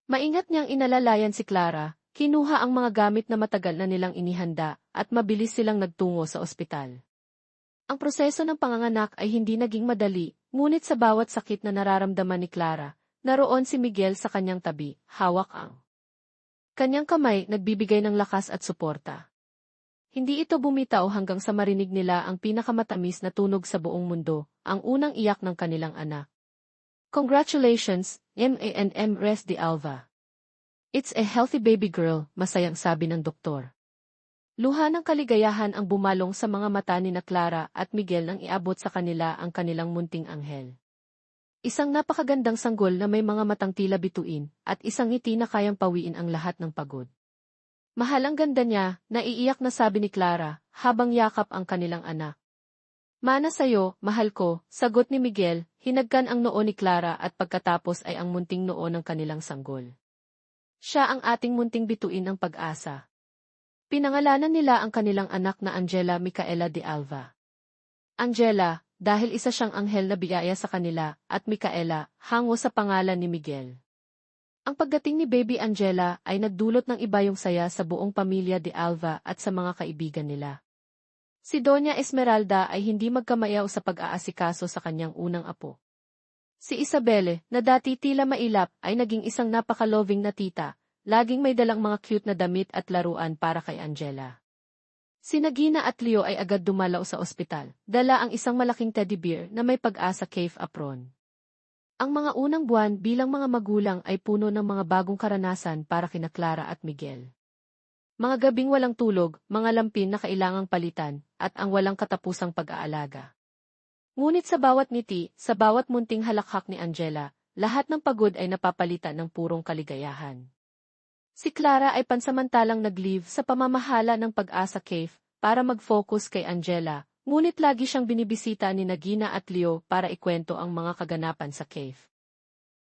Maingat niyang inalalayan si Clara, kinuha ang mga gamit na matagal na nilang inihanda at mabilis silang nagtungo sa ospital. Ang proseso ng panganganak ay hindi naging madali, ngunit sa bawat sakit na nararamdaman ni Clara, naroon si Miguel sa kanyang tabi, hawak ang kanyang kamay, nagbibigay ng lakas at suporta. Hindi ito bumitaw hanggang sa marinig nila ang pinakamatamis na tunog sa buong mundo, ang unang iyak ng kanilang anak. Congratulations, M.A.N.M. Res de Alva. It's a healthy baby girl, masayang sabi ng doktor. Luha ng kaligayahan ang bumalong sa mga mata ni Clara at Miguel nang iabot sa kanila ang kanilang munting anghel. Isang napakagandang sanggol na may mga matang tila bituin, at isang ngiti na kayang pawiin ang lahat ng pagod. Mahal ang ganda niya, naiiyak na sabi ni Clara, habang yakap ang kanilang anak. Mana sayo, mahal ko, sagot ni Miguel, hinagkan ang noo ni Clara at pagkatapos ay ang munting noo ng kanilang sanggol. Siya ang ating munting bituin ng Pag-asa. Pinangalanan nila ang kanilang anak na Angela Micaela de Alva. Angela, dahil isa siyang anghel na biyaya sa kanila, at Micaela, hango sa pangalan ni Miguel. Ang pagdating ni Baby Angela ay nagdulot ng iba yung saya sa buong pamilya de Alva at sa mga kaibigan nila. Si Doña Esmeralda ay hindi magkamayaw sa pag-aasikaso sa kanyang unang apo. Si Isabel, na dati tila mailap, ay naging isang napaka-loving na tita, laging may dalang mga cute na damit at laruan para kay Angela. Sina Gina at Leo ay agad dumalaw sa ospital, dala ang isang malaking teddy bear na may Pag-asa Cave apron. Ang mga unang buwan bilang mga magulang ay puno ng mga bagong karanasan para kina Clara at Miguel. Mga gabing walang tulog, mga lampin na kailangang palitan, at ang walang katapusang pag-aalaga. Ngunit sa bawat ngiti, sa bawat munting halakhak ni Angela, lahat ng pagod ay napapalitan ng purong kaligayahan. Si Clara ay pansamantalang nag-leave sa pamamahala ng Pag-asa Cave para mag-focus kay Angela, ngunit lagi siyang binibisita ni Gina at Leo para ikwento ang mga kaganapan sa cave.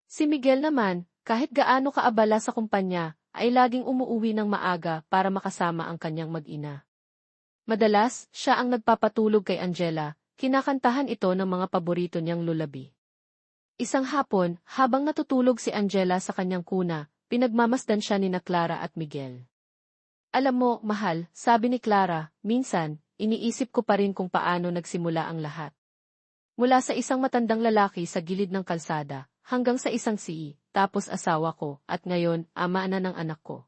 Si Miguel naman, kahit gaano kaabala sa kumpanya, ay laging umuuwi ng maaga para makasama ang kanyang mag-ina. Madalas, siya ang nagpapatulog kay Angela, kinakantahan ito ng mga paborito niyang lullaby. Isang hapon, habang natutulog si Angela sa kanyang kuna, pinagmamasdan siya ni Clara at Miguel. Alam mo, mahal, sabi ni Clara, minsan, iniisip ko pa rin kung paano nagsimula ang lahat. Mula sa isang matandang lalaki sa gilid ng kalsada, hanggang sa isang CEO, tapos asawa ko, at ngayon, ama na ng anak ko.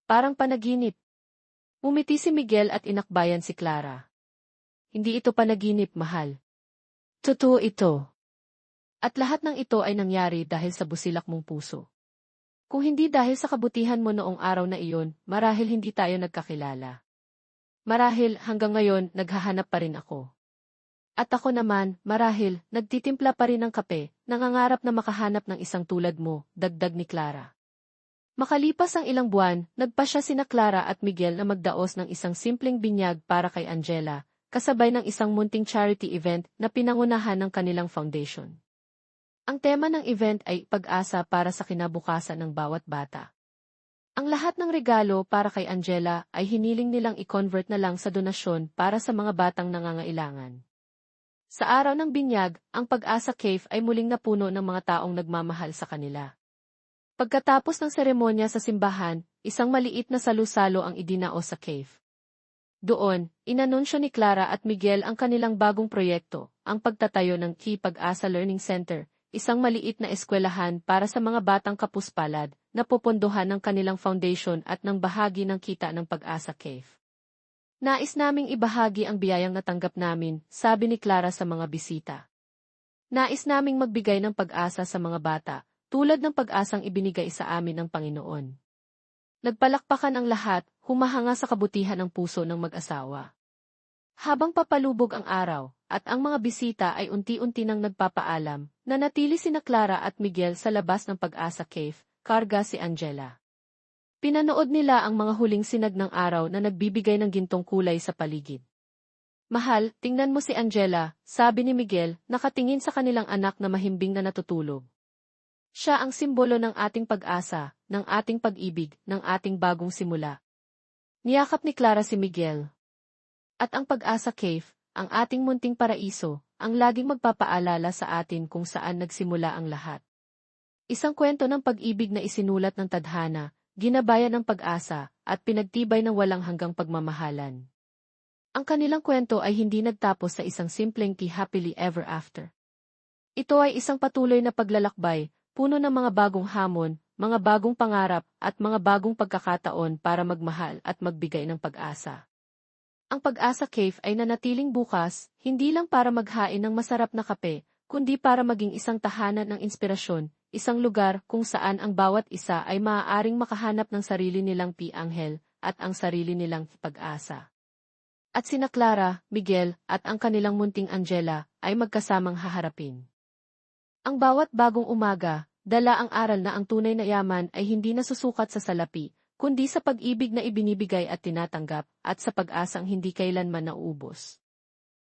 Parang panaginip. Umiti si Miguel at inakbayan si Clara. Hindi ito panaginip, mahal. Totoo ito. At lahat ng ito ay nangyari dahil sa busilak mong puso. Kung hindi dahil sa kabutihan mo noong araw na iyon, marahil hindi tayo nagkakilala. Marahil hanggang ngayon naghahanap pa rin ako. At ako naman, marahil, nagtitimpla pa rin ng kape, nangangarap na makahanap ng isang tulad mo, dagdag ni Clara. Makalipas ang ilang buwan, nagpasya sina Clara at Miguel na magdaos ng isang simpleng binyag para kay Angela, kasabay ng isang munting charity event na pinangunahan ng kanilang foundation. Ang tema ng event ay pag-asa para sa kinabukasan ng bawat bata. Ang lahat ng regalo para kay Angela ay hiniling nilang i-convert na lang sa donasyon para sa mga batang nangangailangan. Sa araw ng binyag, ang Pag-asa Cave ay muling napuno ng mga taong nagmamahal sa kanila. Pagkatapos ng seremonya sa simbahan, isang maliit na salu-salo ang idinaos sa cave. Doon, inanunsyo ni Clara at Miguel ang kanilang bagong proyekto, ang pagtatayo ng Key Pag-asa Learning Center, isang maliit na eskwelahan para sa mga batang kapuspalad na popondohan ng kanilang foundation at ng bahagi ng kita ng Pag-asa Cave. Nais naming ibahagi ang biyayang natanggap namin, sabi ni Clara sa mga bisita. Nais naming magbigay ng pag-asa sa mga bata, tulad ng pag-asang ibinigay sa amin ng Panginoon. Nagpalakpakan ang lahat, humahanga sa kabutihan ng puso ng mag-asawa. Habang papalubog ang araw, at ang mga bisita ay unti-unti nang nagpapaalam, nanatili sina Clara at Miguel sa labas ng Pag-asa Cave, karga si Angela. Pinanood nila ang mga huling sinag ng araw na nagbibigay ng gintong kulay sa paligid. Mahal, tingnan mo si Angela, sabi ni Miguel, nakatingin sa kanilang anak na mahimbing na natutulog. Siya ang simbolo ng ating pag-asa, ng ating pag-ibig, ng ating bagong simula. Niyakap ni Clara si Miguel. At ang Pag-asa Cave, ang ating munting paraiso, ang laging magpapaalala sa atin kung saan nagsimula ang lahat. Isang kwento ng pag-ibig na isinulat ng tadhana, ginabayan ng pag-asa, at pinagtibay ng walang hanggang pagmamahalan. Ang kanilang kwento ay hindi nagtapos sa isang simpleng happily ever after. Ito ay isang patuloy na paglalakbay, puno ng mga bagong hamon, mga bagong pangarap, at mga bagong pagkakataon para magmahal at magbigay ng pag-asa. Ang Pag-asa Cave ay nanatiling bukas, hindi lang para maghain ng masarap na kape, kundi para maging isang tahanan ng inspirasyon, isang lugar kung saan ang bawat isa ay maaaring makahanap ng sarili nilang pi-anghel at ang sarili nilang pag-asa. At sina Clara, Miguel, at ang kanilang munting Angela ay magkasamang haharapin. Ang bawat bagong umaga, dala ang aral na ang tunay na yaman ay hindi nasusukat sa salapi, kundi sa pag-ibig na ibinibigay at tinatanggap, at sa pag-asang hindi kailanman nauubos.